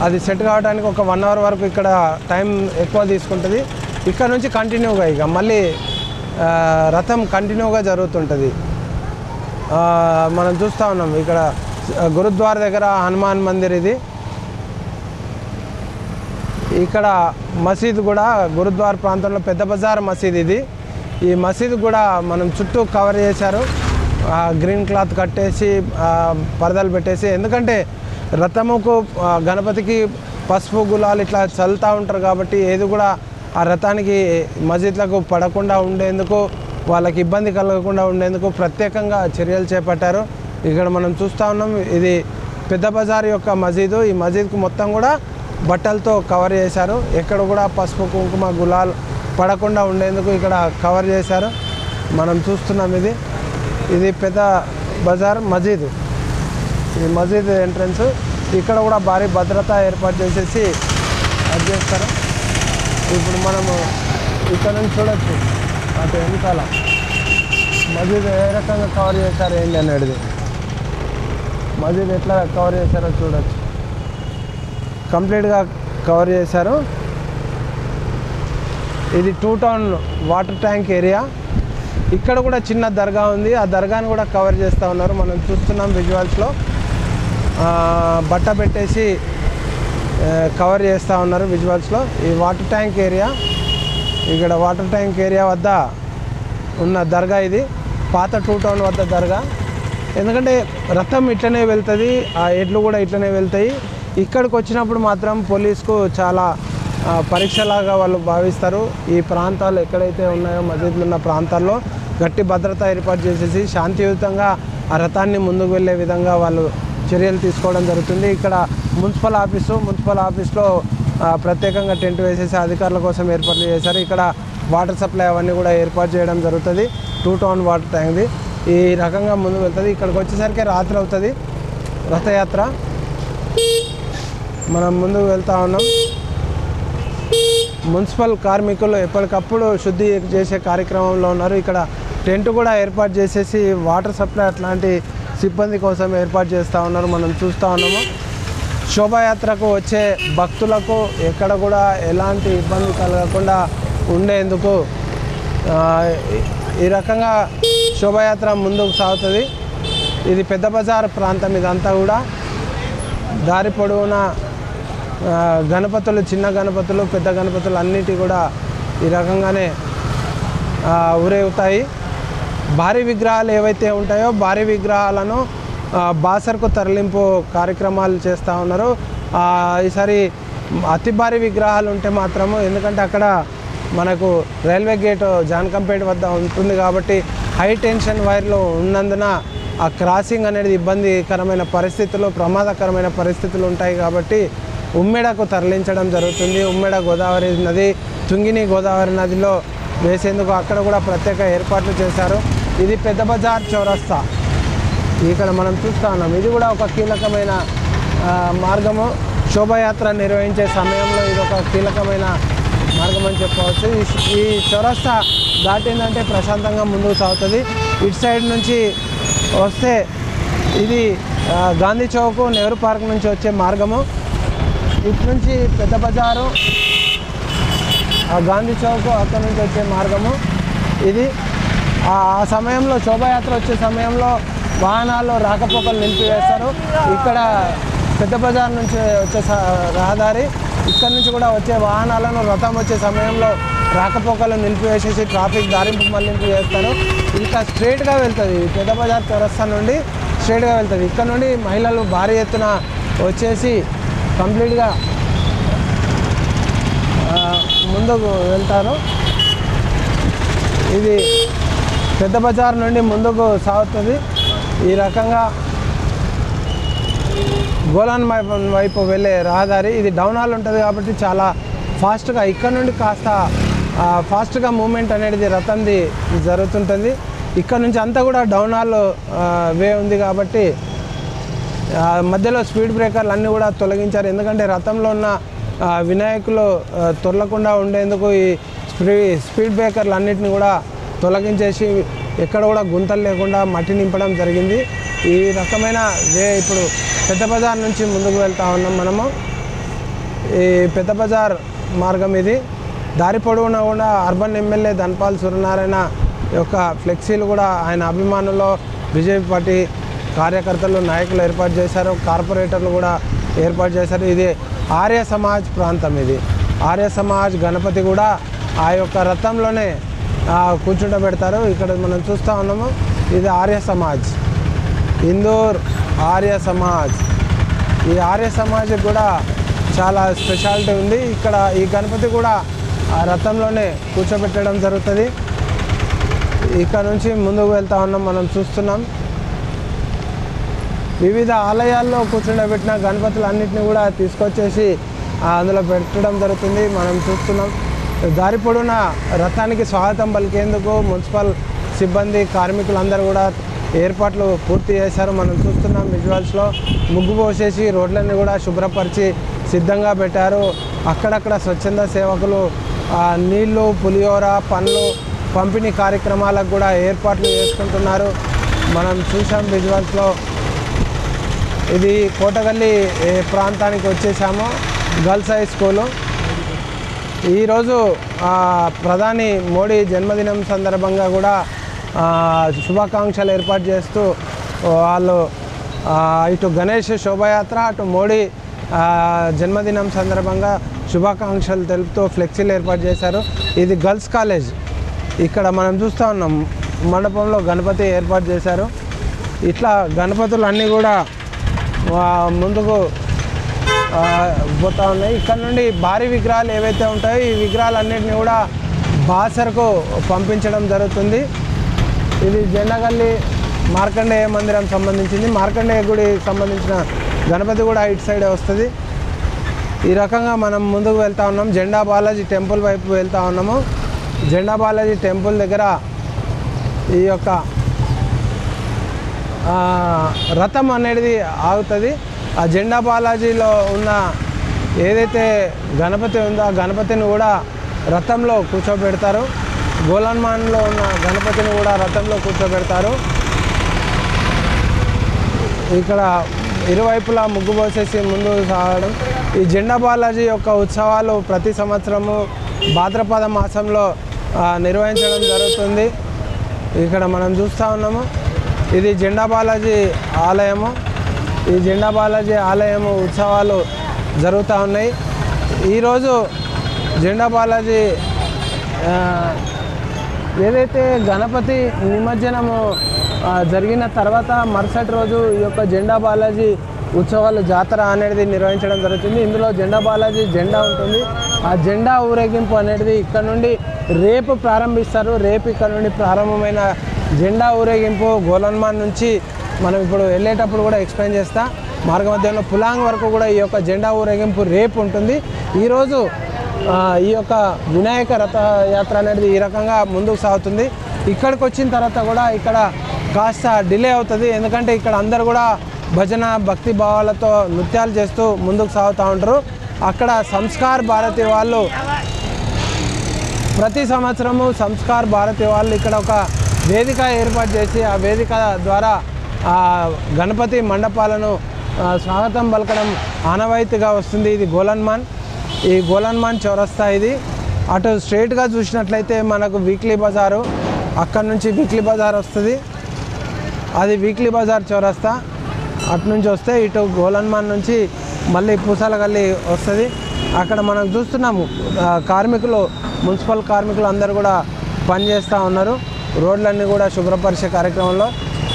అది సెట్ కావడానికి ఒక 1 అవర్ వరకు ఇక్కడ టైం ఎక్కువ తీసుకుంటుంది. ఇక్కడ నుంచి కంటిన్యూగా ఇక మళ్ళీ రథం కంటిన్యూగా జరుగుతుంటుంది. మనం చూస్తూ ఉన్నాం ఇక్కడ గురుద్వార్ దగ్గర హనుమాన్ మందిర్ ఇది. ఇక్కడ మసీద్ కూడా గురుద్వార్ ప్రాంతంలో పెద్ద బజార్ మసీద్ ఇది. ఈ మసీద్ కూడా మనం చుట్టూ కవర్ చేశారు, గ్రీన్ క్లాత్ కట్టేసి పరదాలు పెట్టేసి. ఎందుకంటే రథముకు గణపతికి పసుపు గులాలు ఇట్లా చల్లుతూ ఉంటారు కాబట్టి ఏది కూడా ఆ రథానికి మసీద్లకు పడకుండా ఉండేందుకు, వాళ్ళకి ఇబ్బంది కలగకుండా ఉండేందుకు ప్రత్యేకంగా చర్యలు చేపట్టారు. ఇక్కడ మనం చూస్తూ ఉన్నాం, ఇది పెద్ద బజార్ యొక్క మసీదు. ఈ మసీద్కు మొత్తం కూడా బట్టలతో కవర్ చేశారు. ఎక్కడ కూడా పసుపు కుంకుమ గులాల్ పడకుండా ఉండేందుకు ఇక్కడ కవర్ చేశారు. మనం చూస్తున్నాం, ఇది పెద్ద బజార్ మసీదు. ఈ మసీద్ ఎంట్రన్స్ ఇక్కడ కూడా భారీ భద్రత ఏర్పాటు చేసేసి అది చేస్తారు. ఇప్పుడు మనము ఇక్కడ నుంచి చూడొచ్చు అటు వెనకాల మసీద్ ఏ రకంగా కవర్ చేశారు ఏంటి అనేది. మసీద్ ఎట్లా కవర్ చేశారో చూడొచ్చు, కంప్లీట్గా కవర్ చేశారు. ఇది 2 టౌన్ వాటర్ ట్యాంక్ ఏరియా. ఇక్కడ కూడా చిన్న దర్గా ఉంది, ఆ దర్గాను కూడా కవర్ చేస్తూ ఉన్నారు. మనం చూస్తున్నాం విజువల్స్లో బట్ట పెట్టేసి కవర్ చేస్తూ ఉన్నారు విజువల్స్లో. ఈ వాటర్ ట్యాంక్ ఏరియా, ఇక్కడ వాటర్ ట్యాంక్ ఏరియా వద్ద ఉన్న దర్గా ఇది, పాత 2 టౌన్ వద్ద దర్గా. ఎందుకంటే రథం ఇట్లనే వెళ్తుంది, ఆ ఎడ్లు కూడా ఇట్లనే వెళ్తాయి. ఇక్కడికి వచ్చినప్పుడు మాత్రం పోలీసుకు చాలా పరీక్షలాగా వాళ్ళు భావిస్తారు. ఈ ప్రాంతాలు ఎక్కడైతే ఉన్నాయో మసీదులు ఉన్న ప్రాంతాల్లో గట్టి భద్రత ఏర్పాటు చేసేసి శాంతియుతంగా ఆ రథాన్ని ముందుకు వెళ్ళే విధంగా వాళ్ళు చర్యలు తీసుకోవడం జరుగుతుంది. ఇక్కడ మున్సిపల్ ఆఫీస్లో ప్రత్యేకంగా టెంట్ వేసేసి అధికారుల కోసం ఏర్పాట్లు చేశారు. ఇక్కడ వాటర్ సప్లై అవన్నీ కూడా ఏర్పాటు చేయడం జరుగుతుంది. 2 టౌన్ వాటర్ ట్యాంక్ది ఈ రకంగా ముందుకు వెళ్తుంది. ఇక్కడికి వచ్చేసరికి రాత్రి అవుతుంది రథయాత్ర. మనం ముందుకు వెళ్తూ ఉన్నాం. మున్సిపల్ కార్మికులు ఎప్పటికప్పుడు శుద్ధి చేసే కార్యక్రమంలో ఉన్నారు. ఇక్కడ టెంట్ కూడా ఏర్పాటు చేసేసి వాటర్ సప్లై అట్లాంటి సిబ్బంది కోసం ఏర్పాటు చేస్తూ ఉన్నారు. మనం చూస్తూ ఉన్నాము. శోభాయాత్రకు వచ్చే భక్తులకు ఎక్కడ కూడా ఎలాంటి ఇబ్బంది కలగకుండా ఉండేందుకు ఈ రకంగా శోభాయాత్ర ముందుకు సాగుతుంది. ఇది పెద్ద బజార్ ప్రాంతం. ఇదంతా కూడా దారి పొడవునా గణపతులు, చిన్న గణపతులు, పెద్ద గణపతులు అన్నిటి కూడా ఈ రకంగానే ఊరేగుతాయి. భారీ విగ్రహాలు ఏవైతే ఉంటాయో భారీ విగ్రహాలను బాసర్కు తరలింపు కార్యక్రమాలు చేస్తూ ఉన్నారు. ఈసారి అతి భారీ విగ్రహాలు ఉంటే మాత్రము, ఎందుకంటే అక్కడ మనకు రైల్వే గేట్ జాన్కంపేట వద్ద ఉంటుంది కాబట్టి హై టెన్షన్ వైర్లు ఉన్నందున ఆ క్రాసింగ్ అనేది ఇబ్బందికరమైన పరిస్థితులు, ప్రమాదకరమైన పరిస్థితులు ఉంటాయి కాబట్టి ఉమ్మెడకు తరలించడం జరుగుతుంది. ఉమ్మెడ గోదావరి నది, తుంగిని గోదావరి నదిలో వేసేందుకు అక్కడ కూడా ప్రత్యేక ఏర్పాట్లు చేశారు. ఇది పెద్ద బజార్ చౌరస్తా, ఇక్కడ మనం చూస్తూ ఉన్నాం. ఇది కూడా ఒక కీలకమైన మార్గము. శోభాయాత్ర నిర్వహించే సమయంలో ఇది ఒక కీలకమైన మార్గం అని చెప్పవచ్చు. ఈ చౌరస్తా దాటిందంటే ప్రశాంతంగా ముందుకు సాగుతుంది. ఇటు సైడ్ నుంచి వస్తే ఇది గాంధీ చౌక్, నెహ్రూ పార్క్ నుంచి వచ్చే మార్గము. ఇటు నుంచి పెద్ద బజారు, గాంధీ చౌక్, అక్కడ నుంచి వచ్చే మార్గము ఇది. ఆ సమయంలో శోభాయాత్ర వచ్చే సమయంలో వాహనాలు రాకపోకలు నిలిపివేస్తారు. ఇక్కడ పెద్ద బజార్ నుంచి వచ్చే రహదారి, ఇక్కడ నుంచి కూడా వచ్చే వాహనాలను రథం వచ్చే సమయంలో రాకపోకలు నిలిపివేసేసి ట్రాఫిక్ దారింపు మళ్లింపు చేస్తారు. ఇంకా స్ట్రైట్గా వెళ్తుంది, పెద్ద బజార్ చౌరస్తా నుండి స్ట్రైట్గా వెళ్తుంది. ఇక్కడ నుండి మహిళలు భారీ ఎత్తున వచ్చేసి కంప్లీట్గా ముందుకు వెళ్తారు. ఇది పెద్ద బజార్ నుండి ముందుకు సాగుతుంది. ఈ రకంగా గోలాన్ వైపు వెళ్ళే రహదారి ఇది డౌన్ హాల్ ఉంటుంది కాబట్టి చాలా ఫాస్ట్గా ఇక్కడ నుండి కాస్త ఫాస్ట్గా మూమెంట్ అనేది రథంది జరుగుతుంటుంది. ఇక్కడ నుంచి అంతా కూడా డౌన్ హాల్ వే ఉంది కాబట్టి మధ్యలో స్పీడ్ బ్రేకర్లు అన్నీ కూడా తొలగించారు. ఎందుకంటే రథంలో ఉన్న వినాయకులు తొలగకుండా ఉండేందుకు ఈ స్పీడ్ బ్రేకర్లు అన్నిటిని కూడా తొలగించేసి ఎక్కడ కూడా గుంతలు లేకుండా మట్టి నింపడం జరిగింది. ఈ రకమైన వే ఇప్పుడు పెద్ద బజార్ నుంచి ముందుకు వెళ్తూ ఉన్నాం మనము. ఈ పెద్ద బజార్ మార్గం ఇది. దారి పొడవునా కూడా అర్బన్ ఎమ్మెల్యే ధన్పాల్ సూర్యనారాయణ యొక్క ఫ్లెక్సీలు కూడా ఆయన అభిమానులు బీజేపీ పార్టీ కార్యకర్తలు నాయకులు ఏర్పాటు చేశారు, కార్పొరేటర్లు కూడా ఏర్పాటు చేశారు. ఇది ఆర్య సమాజ్ ప్రాంతం. ఇది ఆర్య సమాజ్ గణపతి కూడా ఆ యొక్క రథంలోనే కూర్చుంటబెడతారు. ఇక్కడ మనం చూస్తూ ఉన్నాము, ఇది ఆర్య సమాజ్, ఇందూర్ ఆర్య సమాజ్. ఈ ఆర్య సమాజ్ కూడా చాలా స్పెషాలిటీ ఉంది. ఇక్కడ ఈ గణపతి కూడా ఆ రథంలోనే కూర్చోబెట్టడం జరుగుతుంది. ఇక్కడ నుంచి ముందుకు వెళ్తూ ఉన్నాం, మనం చూస్తున్నాం. వివిధ ఆలయాల్లో కూర్చుండబెట్టిన గణపతులన్నింటినీ కూడా తీసుకొచ్చేసి అందులో పెట్టడం జరుగుతుంది, మనం చూస్తున్నాం. దారి పొడవున రథానికి స్వాగతం పలికేందుకు మున్సిపల్ సిబ్బంది కార్మికులందరూ కూడా ఏర్పాట్లు పూర్తి చేశారు. మనం చూస్తున్నాం విజువల్స్లో. ముగ్గు పోసేసి రోడ్లన్నీ కూడా శుభ్రపరిచి సిద్ధంగా పెట్టారు. అక్కడక్కడ స్వచ్ఛంద సేవకులు నీళ్లు, పులిహోర, పండ్లు పంపిణీ కార్యక్రమాలకు కూడా ఏర్పాట్లు చేసుకుంటున్నారు. మనం చూసాం విజువల్స్లో. ఇది కోటగల్లి ప్రాంతానికి వచ్చేసాము, గర్ల్స్ హై స్కూలు. ఈరోజు ప్రధాని మోడీ జన్మదినం సందర్భంగా కూడా శుభాకాంక్షలు ఏర్పాటు చేస్తూ వాళ్ళు ఇటు గణేష్ శోభాయాత్ర, అటు మోడీ జన్మదినం సందర్భంగా శుభాకాంక్షలు తెలుపుతూ ఫ్లెక్సీలు ఏర్పాటు చేశారు. ఇది గర్ల్స్ కాలేజ్. ఇక్కడ మనం చూస్తూ ఉన్నాం, మండపంలో గణపతి ఏర్పాటు చేశారు. ఇట్లా గణపతులు అన్నీ కూడా ముందుకు పోతూ ఉన్నాయి. ఇక్కడ నుండి భారీ విగ్రహాలు ఏవైతే ఉంటాయో ఈ విగ్రహాలన్నింటినీ కూడా బాసరకు పంపించడం జరుగుతుంది. ఇది జెండగల్లి మార్కండేయ మందిరం సంబంధించింది. మార్కండేయ గుడి సంబంధించిన గణపతి కూడా ఇటు సైడే వస్తుంది. ఈ రకంగా మనం ముందుకు వెళ్తూ ఉన్నాం. జెండా బాలాజీ టెంపుల్ వైపు వెళ్తూ ఉన్నాము. జెండా బాలాజీ టెంపుల్ దగ్గర ఈ యొక్క రథం అనేది ఆగుతుంది. ఆ జెండా బాలాజీలో ఉన్న ఏదైతే గణపతి ఉందో ఆ గణపతిని కూడా రథంలో కూర్చోబెడతారు. గోలన్మాన్లో ఉన్న గణపతిని కూడా రథంలో కూర్చోబెడతారు. ఇక్కడ ఇరువైపులా ముగ్గు పోసేసి ముందుకు సాగడం. ఈ జెండా బాలాజీ యొక్క ఉత్సవాలు ప్రతి సంవత్సరము భాద్రపద మాసంలో నిర్వహించడం జరుగుతుంది. ఇక్కడ మనం చూస్తూ ఉన్నాము, ఇది జెండా బాలాజీ ఆలయము. ఈ జెండా బాలాజీ ఆలయము ఉత్సవాలు జరుగుతూ ఉన్నాయి. ఈరోజు జెండా బాలాజీ ఏదైతే గణపతి నిమజ్జనము జరిగిన తర్వాత మరుసటి రోజు ఈ యొక్క జెండా బాలాజీ ఉత్సవాలు జాతర అనేది నిర్వహించడం జరుగుతుంది. ఇందులో జెండా బాలాజీ జెండా ఉంటుంది. ఆ జెండా ఊరేగింపు అనేది ఇక్కడ నుండి రేపు ప్రారంభిస్తారు. రేపు ఇక్కడ నుండి ప్రారంభమైన జెండా ఊరేగింపు గోలన్మాన్ నుంచి మనం ఇప్పుడు వెళ్ళేటప్పుడు కూడా ఎక్స్ప్లెయిన్ చేస్తా. మార్గ మధ్యంలో పులాంగ్ వరకు కూడా ఈ యొక్క జెండా ఊరేగింపు రేపు ఉంటుంది. ఈరోజు ఈ యొక్క వినాయక రథయాత్ర అనేది ఈ రకంగా ముందుకు సాగుతుంది. ఇక్కడికి వచ్చిన తర్వాత కూడా ఇక్కడ కాస్త డిలే అవుతుంది. ఎందుకంటే ఇక్కడ అందరు కూడా భజన భక్తి భావాలతో నృత్యాలు చేస్తూ ముందుకు సాగుతూ ఉంటారు. అక్కడ సంస్కార్ భారతి వాళ్ళు ప్రతి సంవత్సరము సంస్కార్ భారతి వాళ్ళు ఇక్కడ ఒక వేదిక ఏర్పాటు చేసి ఆ వేదిక ద్వారా గణపతి మండపాలను స్వాగతం పలకడం ఆనవాయితీగా వస్తుంది. ఇది గోలన్మాన్, ఈ గోలన్మాన్ చౌరస్తా. ఇది అటు స్ట్రైట్గా చూసినట్లయితే మనకు వీక్లీ బజారు, అక్కడ నుంచి వీక్లీ బజార్ వస్తుంది. అది వీక్లీ బజార్ చౌరస్తా. అటు నుంచి వస్తే ఇటు గోలన్మాన్ నుంచి మళ్ళీ పూసాలగల్లి వస్తుంది. అక్కడ మనం చూస్తున్నాము కార్మికులు, మున్సిపల్ కార్మికులు అందరూ కూడా పనిచేస్తూ ఉన్నారు రోడ్లన్నీ కూడా శుభ్రపరిచే కార్యక్రమంలో.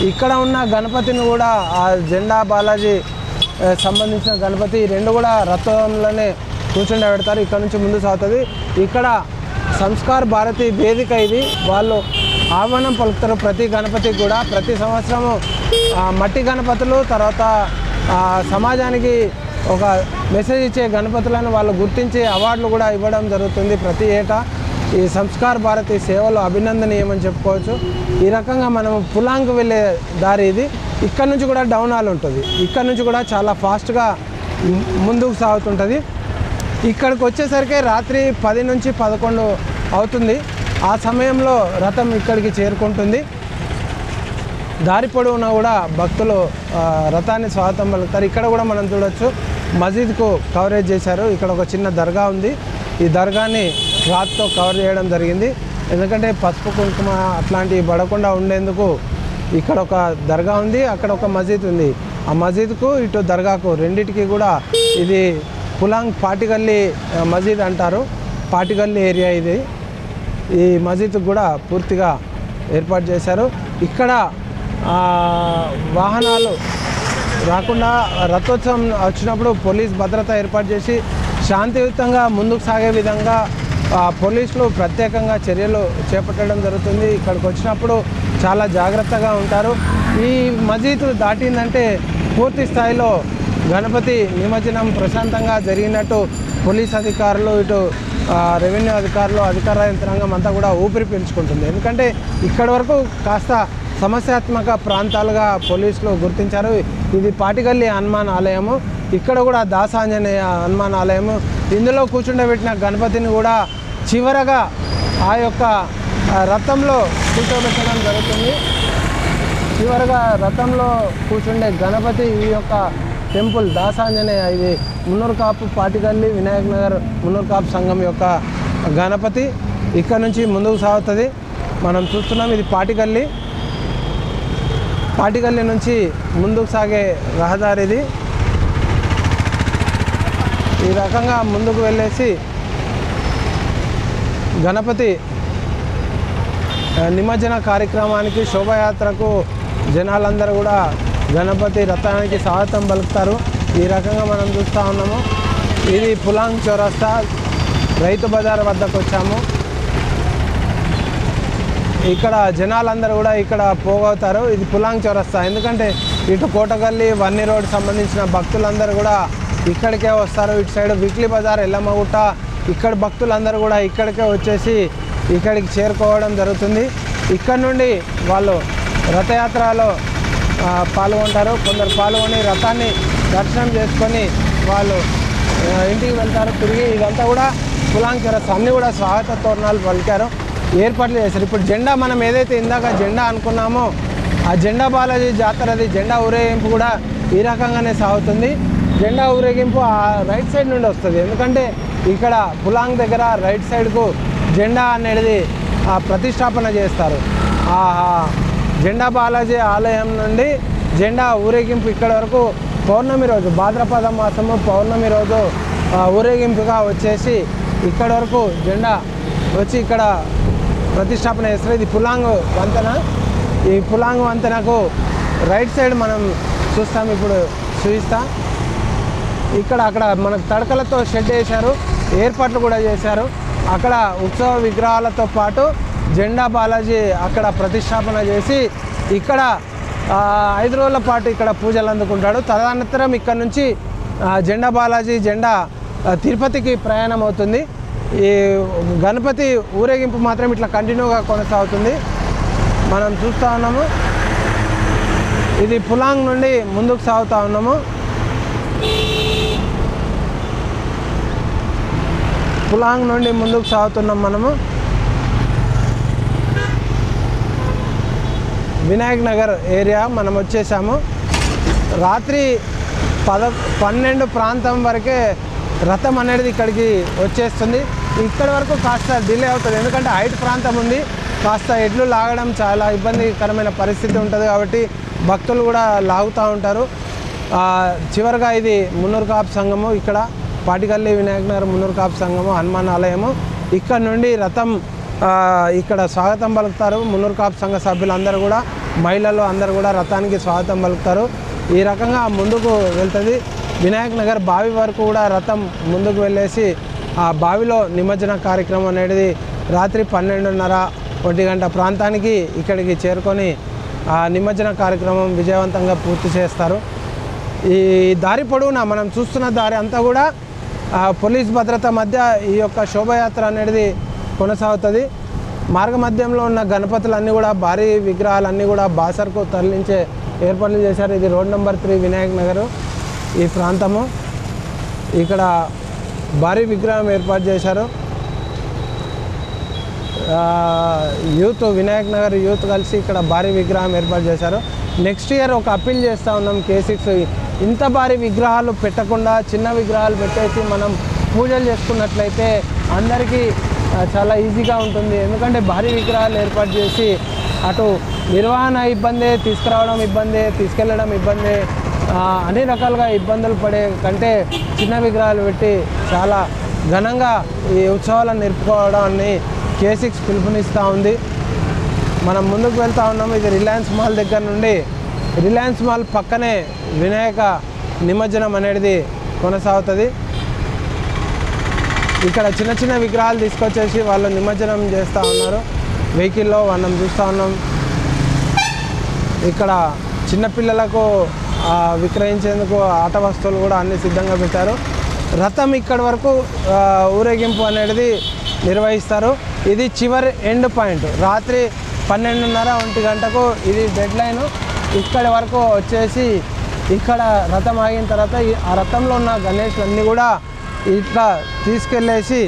ఇక్కడ ఉన్న గణపతిని కూడా ఆ జెండా బాలాజీ సంబంధించిన గణపతి రెండు కూడా రథంలోనే కూర్చుండబెడతారు. ఇక్కడ నుంచి ముందు సాగుతుంది. ఇక్కడ సంస్కార్ భారతి వేదిక ఇది, వాళ్ళు ఆహ్వానం పలుకుతారు ప్రతి గణపతికి కూడా. ప్రతి సంవత్సరము మట్టి గణపతులు, తర్వాత సమాజానికి ఒక మెసేజ్ ఇచ్చే గణపతులను వాళ్ళు గుర్తించి అవార్డులు కూడా ఇవ్వడం జరుగుతుంది ప్రతి ఏటా. ఈ సంస్కార్ భారతి సేవలు అభినందనీయమని చెప్పుకోవచ్చు. ఈ రకంగా మనం పులాంగ్కి వెళ్ళే దారి ఇది. ఇక్కడ నుంచి కూడా డౌన్ హాల్ ఉంటుంది. ఇక్కడ నుంచి కూడా చాలా ఫాస్ట్గా ముందుకు సాగుతుంటుంది. ఇక్కడికి వచ్చేసరికి రాత్రి 10 నుంచి 11 అవుతుంది. ఆ సమయంలో రథం ఇక్కడికి చేరుకుంటుంది. దారి పొడవునా కూడా భక్తులు రథాన్ని స్వాగతం పలుకుతారు. ఇక్కడ కూడా మనం చూడొచ్చు మసీద్కు కవరేజ్ చేశారు. ఇక్కడ ఒక చిన్న దర్గా ఉంది. ఈ దర్గాని రాత్తో కవర్ చేయడం జరిగింది. ఎందుకంటే పసుపు కుంకుమ అట్లాంటివి పడకుండా ఉండేందుకు ఇక్కడ ఒక దర్గా ఉంది, అక్కడ ఒక మసీద్ ఉంది. ఆ మసీద్కు ఇటు దర్గాకు రెండిటికి కూడా ఇది పులాంగ్ పాటిగల్లి మసీద్ అంటారు. పాటిగల్లి ఏరియా ఇది. ఈ మసీద్ కూడా పూర్తిగా ఏర్పాటు చేశారు. ఇక్కడ వాహనాలు రాకుండా రథోత్సవం వచ్చినప్పుడు పోలీస్ భద్రత ఏర్పాటు చేసి శాంతియుతంగా ముందుకు సాగే విధంగా పోలీసులు ప్రత్యేకంగా చర్యలు చేపట్టడం జరుగుతుంది. ఇక్కడికి వచ్చినప్పుడు చాలా జాగ్రత్తగా ఉంటారు. ఈ మసీదు దాటిందంటే పూర్తి స్థాయిలో గణపతి నిమజ్జనం ప్రశాంతంగా జరిగినట్టు పోలీస్ అధికారులు, ఇటు రెవెన్యూ అధికారులు, అధికార యంత్రాంగం అంతా కూడా ఊపిరి పీల్చుకుంటుంది. ఎందుకంటే ఇక్కడి వరకు కాస్త సమస్యాత్మక ప్రాంతాలుగా పోలీసులు గుర్తించారు. ఇది పాటిగల్లి హనుమాన్ ఆలయము, ఇక్కడ కూడా దాసాంజనేయ హనుమాన్ ఆలయము. ఇందులో కూర్చుండబెట్టిన గణపతిని కూడా చివరగా ఆ యొక్క రథంలో కూర్చోబెట్టడం జరుగుతుంది. చివరగా రథంలో కూర్చుండే గణపతి ఈ యొక్క టెంపుల్ దాసాంజనేయ, ఇది మున్నూరు కాపు పాటిగల్లి వినాయక్ నగర్ మున్నూరు కాపు సంఘం యొక్క గణపతి ఇక్కడ నుంచి ముందుకు సాగుతుంది. మనం చూస్తున్నాం ఇది పాటిగల్లి. పాటిగల్లి నుంచి ముందుకు సాగే రహదారి ఇది. ఈ రకంగా ముందుకు వెళ్ళేసి గణపతి నిమజ్జన కార్యక్రమానికి, శోభయాత్రకు జనాలందరూ కూడా గణపతి రథానికి స్వాగతం పలుకుతారు. ఈ రకంగా మనం చూస్తూ ఉన్నాము. ఇది పులాంగ్ చౌరస్తా రైతు బజార్ వద్దకు వచ్చాము. ఇక్కడ జనాలందరూ కూడా ఇక్కడ పోగవుతారు. ఇది పులాంగ్ చౌరస్తా, ఎందుకంటే ఇటు కోటగల్లి, వన్నీ రోడ్ సంబంధించిన భక్తులందరూ కూడా ఇక్కడికే వస్తారు. ఇటు సైడ్ వీక్లీ బజార్, ఎల్లమ్మగుట్ట, ఇక్కడ భక్తులందరూ కూడా ఇక్కడికే వచ్చేసి ఇక్కడికి చేరుకోవడం జరుగుతుంది. ఇక్కడ నుండి వాళ్ళు రథయాత్రలో పాల్గొంటారు. కొందరు పాల్గొని రథాన్ని దర్శనం చేసుకొని వాళ్ళు ఇంటికి వెళ్తారు తిరిగి. ఇదంతా కూడా పులాంగ్ చౌరస్తా. అన్నీ కూడా స్వాగత తోరణాలు పలికారు, ఏర్పాట్లు చేశారు. ఇప్పుడు జెండా మనం ఏదైతే ఇందాక జెండా అనుకున్నామో ఆ జెండా బాలాజీ జాతరది జెండా ఊరేగింపు కూడా ఈ రకంగానే సాగుతుంది. జెండా ఊరేగింపు ఆ రైట్ సైడ్ నుండి వస్తుంది. ఎందుకంటే ఇక్కడ పులాంగ్ దగ్గర రైట్ సైడ్కు జెండా అనేది ప్రతిష్టాపన చేస్తారు. ఆ జెండా బాలాజీ ఆలయం నుండి జెండా ఊరేగింపు ఇక్కడ వరకు పౌర్ణమి రోజు, భాద్రపద మాసము పౌర్ణమి రోజు ఊరేగింపుగా వచ్చేసి ఇక్కడ వరకు జెండా వచ్చి ఇక్కడ ప్రతిష్టాపన చేస్తారు. ఇది పులాంగ్ వంతెన. ఈ పులాంగ్ వంతెనకు రైట్ సైడ్ మనం చూస్తాం, ఇప్పుడు చూపిస్తా. అక్కడ మనకు తడకలతో షెడ్ వేశారు, ఏర్పాట్లు కూడా చేశారు. అక్కడ ఉత్సవ విగ్రహాలతో పాటు జెండా బాలాజీ అక్కడ ప్రతిష్టాపన చేసి ఇక్కడ 5 రోజుల పాటు ఇక్కడ పూజలు అందుకుంటాడు. తదనంతరం ఇక్కడ నుంచి జెండా బాలాజీ జెండా తిరుపతికి ప్రయాణం అవుతుంది. ఈ గణపతి ఊరేగింపు మాత్రం ఇట్లా కంటిన్యూగా కొనసాగుతుంది. మనం చూస్తూ ఉన్నాము. ఇది పులాంగ్ నుండి ముందుకు సాగుతూ ఉన్నాము. పులాంగ్ నుండి ముందుకు సాగుతున్నాం మనము. వినాయక్ నగర్ ఏరియా మనం వచ్చేసాము. రాత్రి 12 ప్రాంతం వరకే రథం అనేది ఇక్కడికి వచ్చేస్తుంది. ఇక్కడి వరకు కాస్త డిలే అవుతుంది, ఎందుకంటే హైట్ ప్రాంతం ఉంది. కాస్త ఎడ్లు లాగడం చాలా ఇబ్బందికరమైన పరిస్థితి ఉంటుంది కాబట్టి భక్తులు కూడా లాగుతూ ఉంటారు. చివరిగా ఇది మున్నూరు కాపు సంఘము. ఇక్కడ పాటికల్లి వినాయక నగర్ మున్నూరు కాపు సంఘము హనుమాన్ ఆలయము. ఇక్కడ నుండి రథం ఇక్కడ స్వాగతం పలుకుతారు. మున్నూరు కాపు సంఘ సభ్యులందరూ కూడా, మహిళలు అందరూ కూడా రథానికి స్వాగతం పలుకుతారు. ఈ రకంగా ముందుకు వెళ్తుంది. వినాయక నగర్ బావి వరకు కూడా రథం ముందుకు వెళ్ళేసి ఆ బావిలో నిమజ్జన కార్యక్రమం అనేది రాత్రి 12:30-1 గంట ప్రాంతానికి ఇక్కడికి చేరుకొని ఆ నిమజ్జన కార్యక్రమం విజయవంతంగా పూర్తి చేస్తారు. ఈ దారి పొడవునా మనం చూస్తున్న దారి అంతా కూడా పోలీస్ భద్రత మధ్య ఈ యొక్క శోభయాత్ర అనేది కొనసాగుతుంది. మార్గ మధ్యంలో ఉన్న గణపతులన్నీ కూడా, భారీ విగ్రహాలన్నీ కూడా బాసర్కు తరలించే ఏర్పాట్లు చేశారు. ఇది రోడ్ నెంబర్ 3 వినాయక్ నగర్ ఈ ప్రాంతము. ఇక్కడ భారీ విగ్రహం ఏర్పాటు చేశారు. యూత్ వినాయక్ నగర్ యూత్ కలిసి ఇక్కడ భారీ విగ్రహం ఏర్పాటు చేశారు. నెక్స్ట్ ఇయర్ ఒక అప్పీల్ చేస్తూ ఉన్నాం K6, ఇంత భారీ విగ్రహాలు పెట్టకుండా చిన్న విగ్రహాలు పెట్టేసి మనం పూజలు చేసుకున్నట్లయితే అందరికీ చాలా ఈజీగా ఉంటుంది. ఎందుకంటే భారీ విగ్రహాలు ఏర్పాటు చేసి అటు నిర్వహణ ఇబ్బంది, తీసుకురావడం ఇబ్బంది, తీసుకెళ్ళడం ఇబ్బంది, అన్ని రకాలుగా ఇబ్బందులు పడే కంటే చిన్న విగ్రహాలు పెట్టి చాలా ఘనంగా ఈ ఉత్సవాలను నిలుపుకోవడాన్ని K6 పిలుపునిస్తూ ఉంది. మనం ముందుకు వెళ్తూ ఉన్నాము. ఇది రిలయన్స్ మాల్ దగ్గర నుండి, రిలయన్స్ మాల్ పక్కనే వినాయక నిమజ్జనం అనేది కొనసాగుతుంది. ఇక్కడ చిన్న చిన్న విగ్రహాలు తీసుకొచ్చేసి వాళ్ళు నిమజ్జనం చేస్తూ ఉన్నారు. వెహికల్లో మనం చూస్తూ ఉన్నాం. ఇక్కడ చిన్నపిల్లలకు విక్రయించేందుకు ఆట వస్తువులు కూడా అన్ని సిద్ధంగా పెట్టారు. రథం ఇక్కడి వరకు ఊరేగింపు అనేది నిర్వహిస్తారు. ఇది చివరి ఎండ్ పాయింట్. రాత్రి 12:30-1 గంటకు ఇది డెడ్ లైన్. ఇక్కడి వరకు వచ్చేసి ఇక్కడ రథం ఆగిన తర్వాత ఆ రథంలో ఉన్న గణేష్లన్నీ కూడా ఇట్లా తీసుకెళ్ళేసి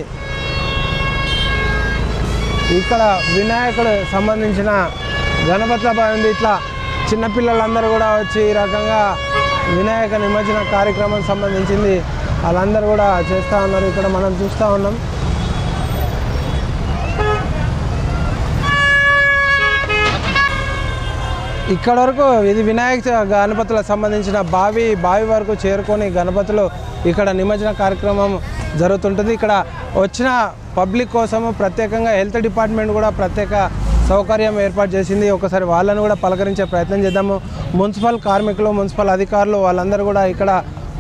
ఇక్కడ వినాయకుడు సంబంధించిన గణపతుల బాగుంది. ఇట్లా చిన్నపిల్లలందరూ కూడా వచ్చి ఈ రకంగా వినాయక నిమజ్జన కార్యక్రమం సంబంధించింది వాళ్ళందరూ కూడా చేస్తూ ఉన్నారు. ఇక్కడ మనం చూస్తూ ఉన్నాం. ఇక్కడ వరకు ఇది వినాయక గణపతులకు సంబంధించిన బావి వరకు చేరుకొని గణపతులు ఇక్కడ నిమజ్జన కార్యక్రమం జరుగుతుంటుంది. ఇక్కడ వచ్చిన పబ్లిక్ కోసము ప్రత్యేకంగా హెల్త్ డిపార్ట్మెంట్ కూడా ప్రత్యేక సౌకర్యం ఏర్పాటు చేసింది. ఒకసారి వాళ్ళని కూడా పలకరించే ప్రయత్నం చేద్దాము. మున్సిపల్ కార్మికులు, మున్సిపల్ అధికారులు వాళ్ళందరూ కూడా ఇక్కడ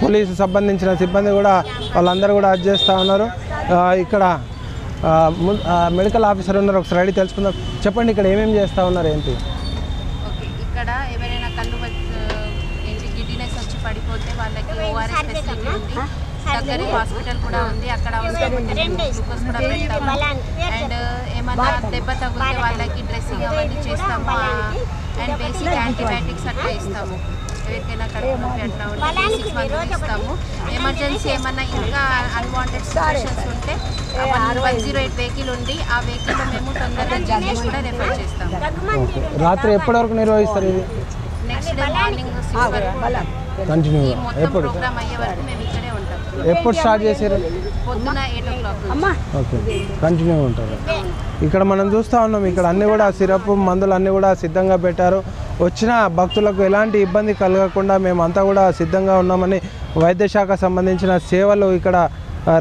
పోలీసు సంబంధించిన సిబ్బంది కూడా వాళ్ళందరూ కూడా అది చేస్తూ ఉన్నారు. ఇక్కడ మెడికల్ ఆఫీసర్ ఉన్నారు. ఒకసారి అడిగి తెలుసుకుందాం. చెప్పండి, ఇక్కడ ఏమేమి చేస్తూ ఉన్నారు ఏంటి? ఇక్కడ ఎవరైనా కళ్ళు ఏంటి గిడ్డినెస్ వచ్చి పడిపోతే వాళ్ళకి ORS ఫెసిలిటీ ఉంది. దగ్గర హాస్పిటల్ కూడా ఉంది. అక్కడ గ్లూకోజ్ కూడా పెడతాము. అండ్ ఏమన్నా దెబ్బ తగిలితే వాళ్ళకి డ్రెస్సింగ్ అవన్నీ చేస్తాము. అండ్ బేసిక్ యాంటీబయాటిక్స్ అట్లా ఇస్తాము. ఎవరికైనా కడుపు నొప్పి అట్లా ఉంటే బేసిక్స్ మందులు ఇస్తాము. ఎమర్జెన్సీ ఏమన్నా ఇంకా అన్వాంటెడ్ సిచ్యువేషన్స్ ఉంటే 108 వెహికల్ ఉంది. ఆ వెహికల్లో మేము తొందరగా జీజీఎస్ కూడా రెఫర్ చేస్తాము. రాత్రి ఎప్పటి వరకు నిర్వహిస్తారు ఇది? నెక్స్ట్ డే మార్నింగ్ 6 వరకు కంటిన్యూ. మొత్తం ప్రోగ్రామ్ అయ్యే వరకు మేము ఇక్కడే ఉంటాం. ఎప్పుడు స్టార్ట్ చేశారు? పొద్దున 8 o'clock. ఓకే, కంటిన్యూ ఉంటారు. ఇక్కడ మనం చూస్తూ ఉన్నాం. ఇక్కడ అన్నీ కూడా సిరప్ మందులు అన్నీ కూడా సిద్ధంగా పెట్టారు. వచ్చిన భక్తులకు ఎలాంటి ఇబ్బంది కలగకుండా మేమంతా కూడా సిద్ధంగా ఉన్నామని వైద్య శాఖ సంబంధించిన సేవలు ఇక్కడ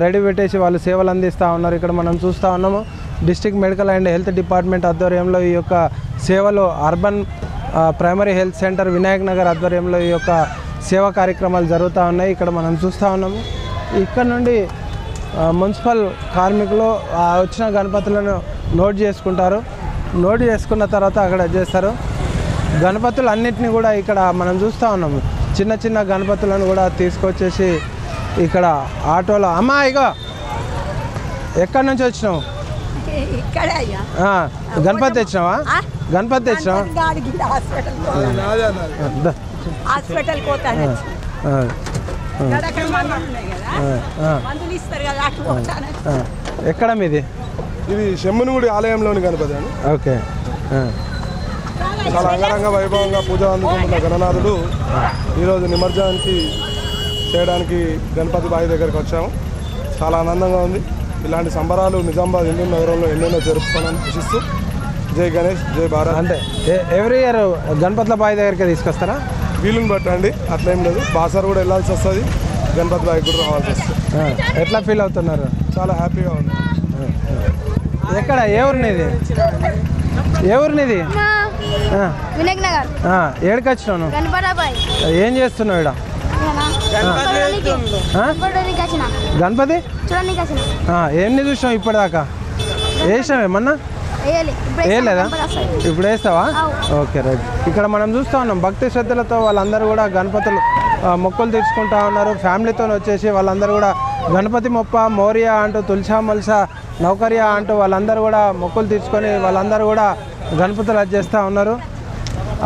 రెడీ పెట్టేసి వాళ్ళు సేవలు అందిస్తూ ఉన్నారు. ఇక్కడ మనం చూస్తూ ఉన్నాము. District medical and health department ఆధ్వర్యంలో ఈ యొక్క సేవలు, urban primary health centre Vinayak Nagar ఆధ్వర్యంలో ఈ యొక్క సేవా కార్యక్రమాలు జరుగుతూ ఉన్నాయి. ఇక్కడ మనం చూస్తూ ఉన్నాము. ఇక్కడ నుండి మున్సిపల్ కార్మికులు వచ్చిన గణపతులను నోట్ చేసుకుంటారు. నోట్ చేసుకున్న తర్వాత అక్కడ చేస్తారు. గణపతులు అన్నిటిని కూడా ఇక్కడ మనం చూస్తూ ఉన్నాము. చిన్న చిన్న గణపతులను కూడా తీసుకొచ్చేసి ఇక్కడ ఆటోలో. అమ్మా, ఇగో ఎక్కడి నుంచి వచ్చినావు? గణపతి తెచ్చినావా? గణపతి తెచ్చినావా? ఎక్కడ మీది? ఇది శంభునిగుడి ఆలయంలోని గణపతి అని. ఓకే. చాలా అంగరంగ వైభవంగా పూజ అందుకుంటున్న గణనాథుడు ఈరోజు నిమజ్జనానికి చేయడానికి గణపతి బావి దగ్గరికి వచ్చాము. చాలా ఆనందంగా ఉంది. ఇలాంటి సంబరాలు నిజామాబాద్ హిందూ నగరంలో ఎన్నెన్నో జరుపుకోవాలని ఆశిస్తూ జై గణేష్, జై భారత్. అంటే ఎవ్రీ ఇయర్ గణపతుల బావి దగ్గరికి తీసుకొస్తారా? వీలుని బట్టండి, అట్లేం లేదు. బాసార్ కూడా వెళ్ళాల్సి వస్తుంది, గణపతి బావి కూడా రావాల్సి వస్తుంది. ఎట్లా ఫీల్ అవుతున్నారు? చాలా హ్యాపీగా ఉంది. ఎక్కడ ఏ ఊరినిది? ఏ ఊరినిది? వినాయక్ నగర్. ఏడికి వచ్చినావు? గణపతాబాయ్. ఏం చేస్తున్నావు ఇక్కడ? గణపతి ఎన్ని చూసినావు ఇప్పటిదాకా? వేసినావు ఏమన్నా? వేయలేదా? ఇప్పుడు వేస్తావా? Okay right. ఇక్కడ మనం చూస్తూ ఉన్నాం భక్తి శ్రద్ధలతో వాళ్ళందరూ కూడా గణపతులు మొక్కులు తీర్చుకుంటా ఉన్నారు. ఫ్యామిలీతో వచ్చేసి వాళ్ళందరూ కూడా గణపతి మొప్ప మోరియా అంటూ తులసా మల్సా నౌకర్యా అంటూ వాళ్ళందరూ కూడా మొక్కులు తీర్చుకొని వాళ్ళందరూ కూడా గణపతులు చేస్తూ ఉన్నారు.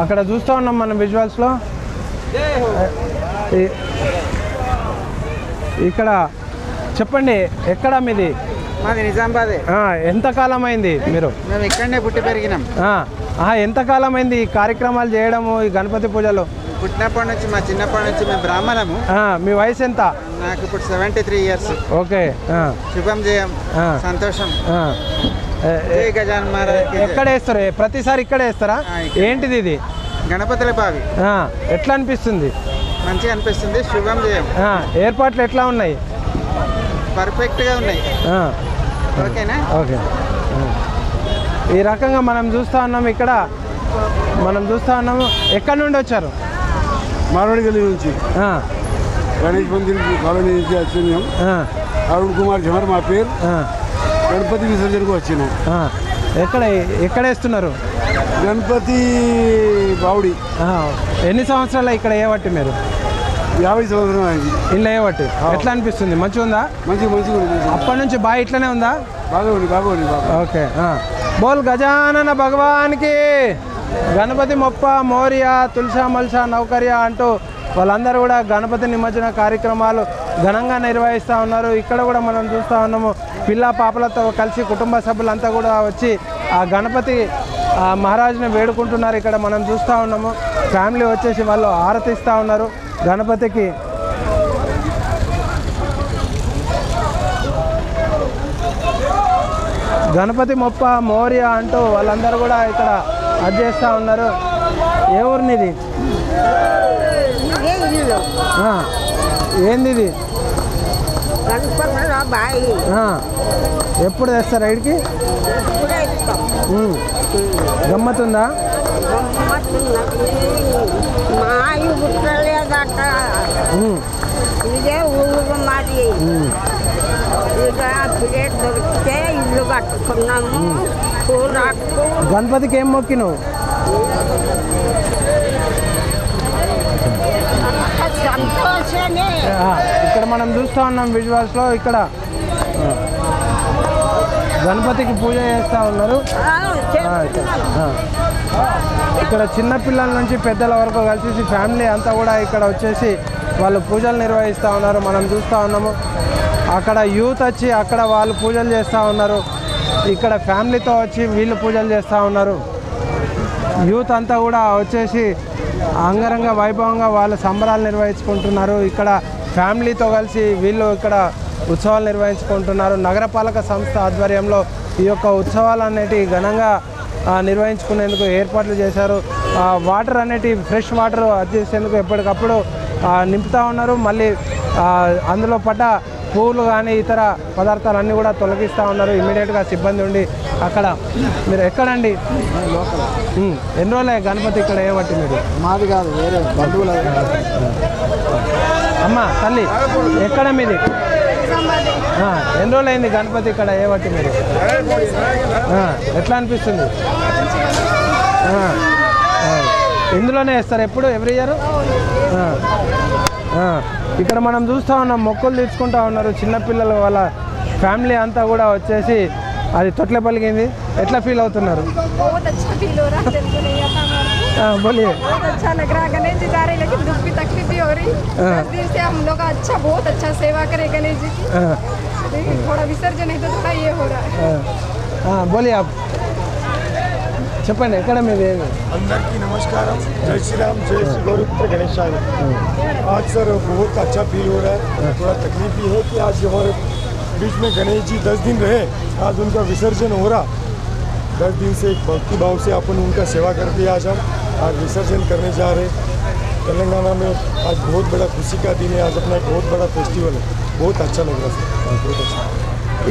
అక్కడ చూస్తూ ఉన్నాం మనం విజువల్స్లో. ఇక్కడ చెప్పండి, ఎక్కడ మీది? మాది నిజామాబాద్. ఎంతకాలం అయింది మీరు? మేము ఇక్కడనే పుట్టి పెరిగినాం. ఎంతకాలం అయింది ఈ కార్యక్రమాలు చేయడము, ఈ గణపతి పూజలు? పుట్టినప్పటి నుంచి మా చిన్నప్పటి నుంచి మేము బ్రాహ్మణము. మీ వయసు ఎంత? నాకు ఇప్పుడు 73 years. ఓకే. శుభం జయం, సంతోషం. జై గజానన మహారాజ్. ఎక్కడ వేస్తారు? ప్రతిసారి ఇక్కడే వేస్తారా? ఏంటిది ఇది? గణపతుల బావి. ఎట్లా అనిపిస్తుంది? మంచిగా అనిపిస్తుంది. శుభం జయం. ఏర్పాట్లు ఎట్లా ఉన్నాయి? పర్ఫెక్ట్గా ఉన్నాయి. ఓకేనా? ఓకే. ఈ రకంగా మనం చూస్తూ ఉన్నాము. ఇక్కడ మనం చూస్తూ ఉన్నాము. ఎక్కడి నుండి వచ్చారు? మారవాడి గల్లీ నుంచి, గణేష్ మందిర్ కాలనీ నుంచి వచ్చినాం. అరుణ్ కుమార్ జమర్ మా పేరు. గణపతి విసర్జనకు వచ్చినాం. ఎక్కడ ఎక్కడ వేస్తున్నారు? గణపతి బావుడి. ఎన్ని సంవత్సరాలు ఇక్కడ ఏవట్టి మీరు? 50 సంవత్సరం అయింది ఇల్లు ఏవట్టి. ఎట్లా అనిపిస్తుంది? మంచిగా ఉందా? మంచిగా ఉంది. అప్పటి నుంచి బాగా ఇట్లనే ఉందా? బాగా ఉంది. ఓకే. బోల్ గజానన భగవాన్కి. గణపతి మొప్ప మోరియా తులసా మల్సా నౌకర్యా అంటూ వాళ్ళందరూ కూడా గణపతి నిమజ్జన కార్యక్రమాలు ఘనంగా నిర్వహిస్తూ ఉన్నారు. ఇక్కడ కూడా మనం చూస్తూ ఉన్నాము. పిల్ల పాపలతో కలిసి కుటుంబ సభ్యులంతా కూడా వచ్చి ఆ గణపతి మహారాజుని వేడుకుంటున్నారు. ఇక్కడ మనం చూస్తూ ఉన్నాము. ఫ్యామిలీ వచ్చేసి వాళ్ళు ఆరతిస్తూ ఉన్నారు గణపతికి. గణపతి మొప్ప మోరియా అంటూ వాళ్ళందరూ కూడా ఇక్కడ అది చేస్తూ ఉన్నారు. ఏ ఊరినిది? ఏంది ఇది? ఎప్పుడు తెస్తారు రైడ్కి? గమ్మతుందా? ఇదే ఊరు మాది. ఇక ప్లేట్ దొరికితే ఇల్లు కట్టుకున్నాము. గణపతికి ఏం మొక్కి నువ్వు? సంతోషమే. ఇక్కడ మనం చూస్తూ ఉన్నాం విజువల్స్లో. ఇక్కడ గణపతికి పూజ చేస్తూ ఉన్నారు. ఇక్కడ చిన్నపిల్లల నుంచి పెద్దల వరకు కలిసి ఫ్యామిలీ అంతా కూడా ఇక్కడ వచ్చేసి వాళ్ళు పూజలు నిర్వహిస్తూ ఉన్నారు. మనం చూస్తూ ఉన్నాము. అక్కడ యూత్ వచ్చి అక్కడ వాళ్ళు పూజలు చేస్తూ ఉన్నారు. ఇక్కడ ఫ్యామిలీతో వచ్చి వీళ్ళు పూజలు చేస్తూ ఉన్నారు. యూత్ అంతా కూడా వచ్చేసి అంగరంగ వైభవంగా వాళ్ళు సంబరాలు నిర్వహించుకుంటున్నారు. ఇక్కడ ఫ్యామిలీతో కలిసి వీళ్ళు ఇక్కడ ఉత్సవాలు నిర్వహించుకుంటున్నారు. నగరపాలక సంస్థ ఆధ్వర్యంలో ఈ యొక్క ఉత్సవాలు అనేటివి ఘనంగా నిర్వహించుకునేందుకు ఏర్పాట్లు చేశారు. వాటర్ అనేటి ఫ్రెష్ వాటర్ చేసేందుకు ఎప్పటికప్పుడు నింపుతూ ఉన్నారు. మళ్ళీ అందులో పడ్డ పూలు కానీ ఇతర పదార్థాలన్నీ కూడా తొలగిస్తూ ఉన్నారు. ఇమ్మీడియట్గా సిబ్బంది ఉండి అక్కడ. మీరు ఎక్కడండి? ఎన్ని రోజులే గణపతి ఇక్కడ ఏమట్టి మీరు? మాది కాదు, వేరే బంధువులు. అమ్మ తల్లి ఎక్కడ మీది? ఎన్ని రోజులు అయింది గణపతి ఇక్కడ ఏమట్టి మీరు? ఎట్లా అనిపిస్తుంది? ఇందులోనే వేస్తారు ఎప్పుడు? Every year? ఇక్కడ మనం చూస్తూ ఉన్నాం. మొక్కులు తీర్చుకుంటూ ఉన్నారు చిన్నపిల్లలు. వాళ్ళ ఫ్యామిలీ అంతా కూడా వచ్చేసి అది తొట్ల పలికింది. ఎట్లా ఫీల్ అవుతున్నారు? बोलिए। बहुत अच्छा लग रहा है। गणेश जी जा रहे हैं लेकिन दुख की तकलीफ भी हो रही। 10 दिन से हम लोग अच्छा बहुत अच्छा सेवा करें गणेश जी की। लेकिन थोड़ा विसर्जन है तो थोड़ा ये हो रहा है। बोलिए आप చెప్పండి ఎక్కడ మీది? అందరికీ నమస్కారం. जय श्री राम, जय श्री गौरपुत्र गणेश। आज सर बहुत अच्छा फील हो रहा है। थोड़ा तकलीफ भी है कि आज हमारे बीच में गणेश जी 10 दिन रहे, आज उनका विसर्जन हो रहा। 10 दिन से एक भक्ति भाव से अपन उनका सेवा करते आज हम आज विसर्जन करने जा रहे। तेलंगाना में आज बहुत बड़ा खुशी का दिन है। आज अपना एक बहुत बड़ा फेस्टिवल है। बहुत अच्छा लग रहा सर, बहुत अच्छा।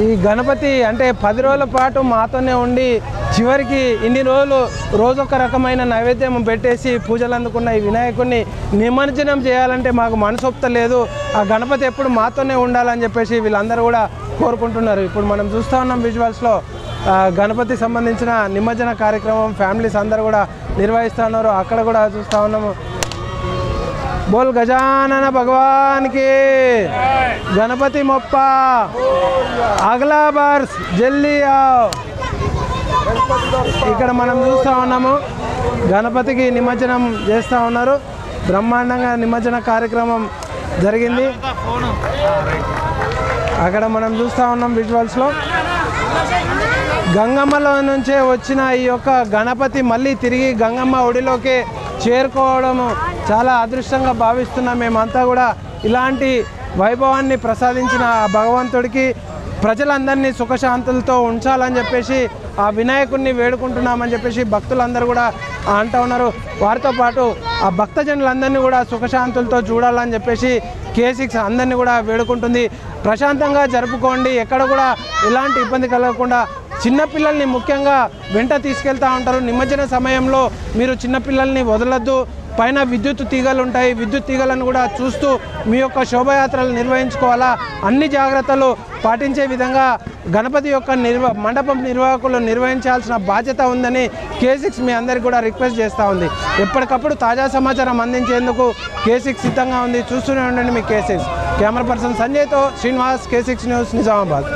ఈ గణపతి అంటే 10 రోజుల పాటు మాతోనే ఉండి చివరికి ఇన్ని రోజులు రోజొక రకమైన నైవేద్యం పెట్టేసి పూజలు అందుకున్న ఈ వినాయకుడిని నిమజ్జనం చేయాలంటే మాకు మనసొప్తలేదు. ఆ గణపతి ఎప్పుడు మాతోనే ఉండాలని చెప్పేసి వీళ్ళందరూ కూడా కోరుకుంటున్నారు. ఇప్పుడు మనం చూస్తూ ఉన్నాం విజువల్స్లో గణపతి సంబంధించిన నిమజ్జన కార్యక్రమం ఫ్యామిలీస్ అందరూ కూడా నిర్వహిస్తూ ఉన్నారు. అక్కడ కూడా చూస్తూ ఉన్నాము. बोल गजानन भगवान की, गणपति मोप्पा, अगला वर्ष जल्दी आओ. ఇక్కడ మనం చూస్తూ ఉన్నాము గణపతికి నిమజ్జనం చేస్తూ ఉన్నారు. బ్రహ్మాండంగా నిమజ్జన కార్యక్రమం జరిగింది. అక్కడ మనం చూస్తూ ఉన్నాం విజువల్స్లో గంగమ్మలో నుంచే వచ్చిన ఈ యొక్క గణపతి మళ్ళీ తిరిగి గంగమ్మ ఒడిలోకి చేరుకోవడము చాలా అదృష్టంగా భావిస్తున్నాం. మేమంతా కూడా ఇలాంటి వైభవాన్ని ప్రసాదించిన ఆ భగవంతుడికి ప్రజలందరినీ సుఖశాంతులతో ఉంచాలని చెప్పేసి ఆ వినాయకుడిని వేడుకుంటున్నామని చెప్పేసి భక్తులందరూ కూడా అంటూ ఉన్నారు. వారితో పాటు ఆ భక్తజనులందరినీ కూడా సుఖశాంతులతో చూడాలని చెప్పేసి K6 అందరినీ కూడా వేడుకుంటుంది. ప్రశాంతంగా జరుపుకోండి, ఎక్కడ కూడా ఎలాంటి ఇబ్బంది కలగకుండా. చిన్నపిల్లల్ని ముఖ్యంగా వెంట తీసుకెళ్తూ ఉంటారు. నిమజ్జన సమయంలో మీరు చిన్నపిల్లల్ని వదలొద్దు. పైన విద్యుత్ తీగలు ఉంటాయి, విద్యుత్ తీగలను కూడా చూస్తూ మీ యొక్క శోభయాత్రలు నిర్వహించుకోవాలా. అన్ని జాగ్రత్తలు పాటించే విధంగా గణపతి యొక్క మండపం నిర్వాహకులు నిర్వహించాల్సిన బాధ్యత ఉందని K6 మీ అందరికీ కూడా రిక్వెస్ట్ చేస్తూ ఉంది. ఎప్పటికప్పుడు తాజా సమాచారం అందించేందుకు K6 సిద్ధంగా ఉంది. చూస్తూనే ఉండండి మీ K6. కెమెరా పర్సన్ సంజయ్తో శ్రీనివాస్, K6 న్యూస్, నిజామాబాద్.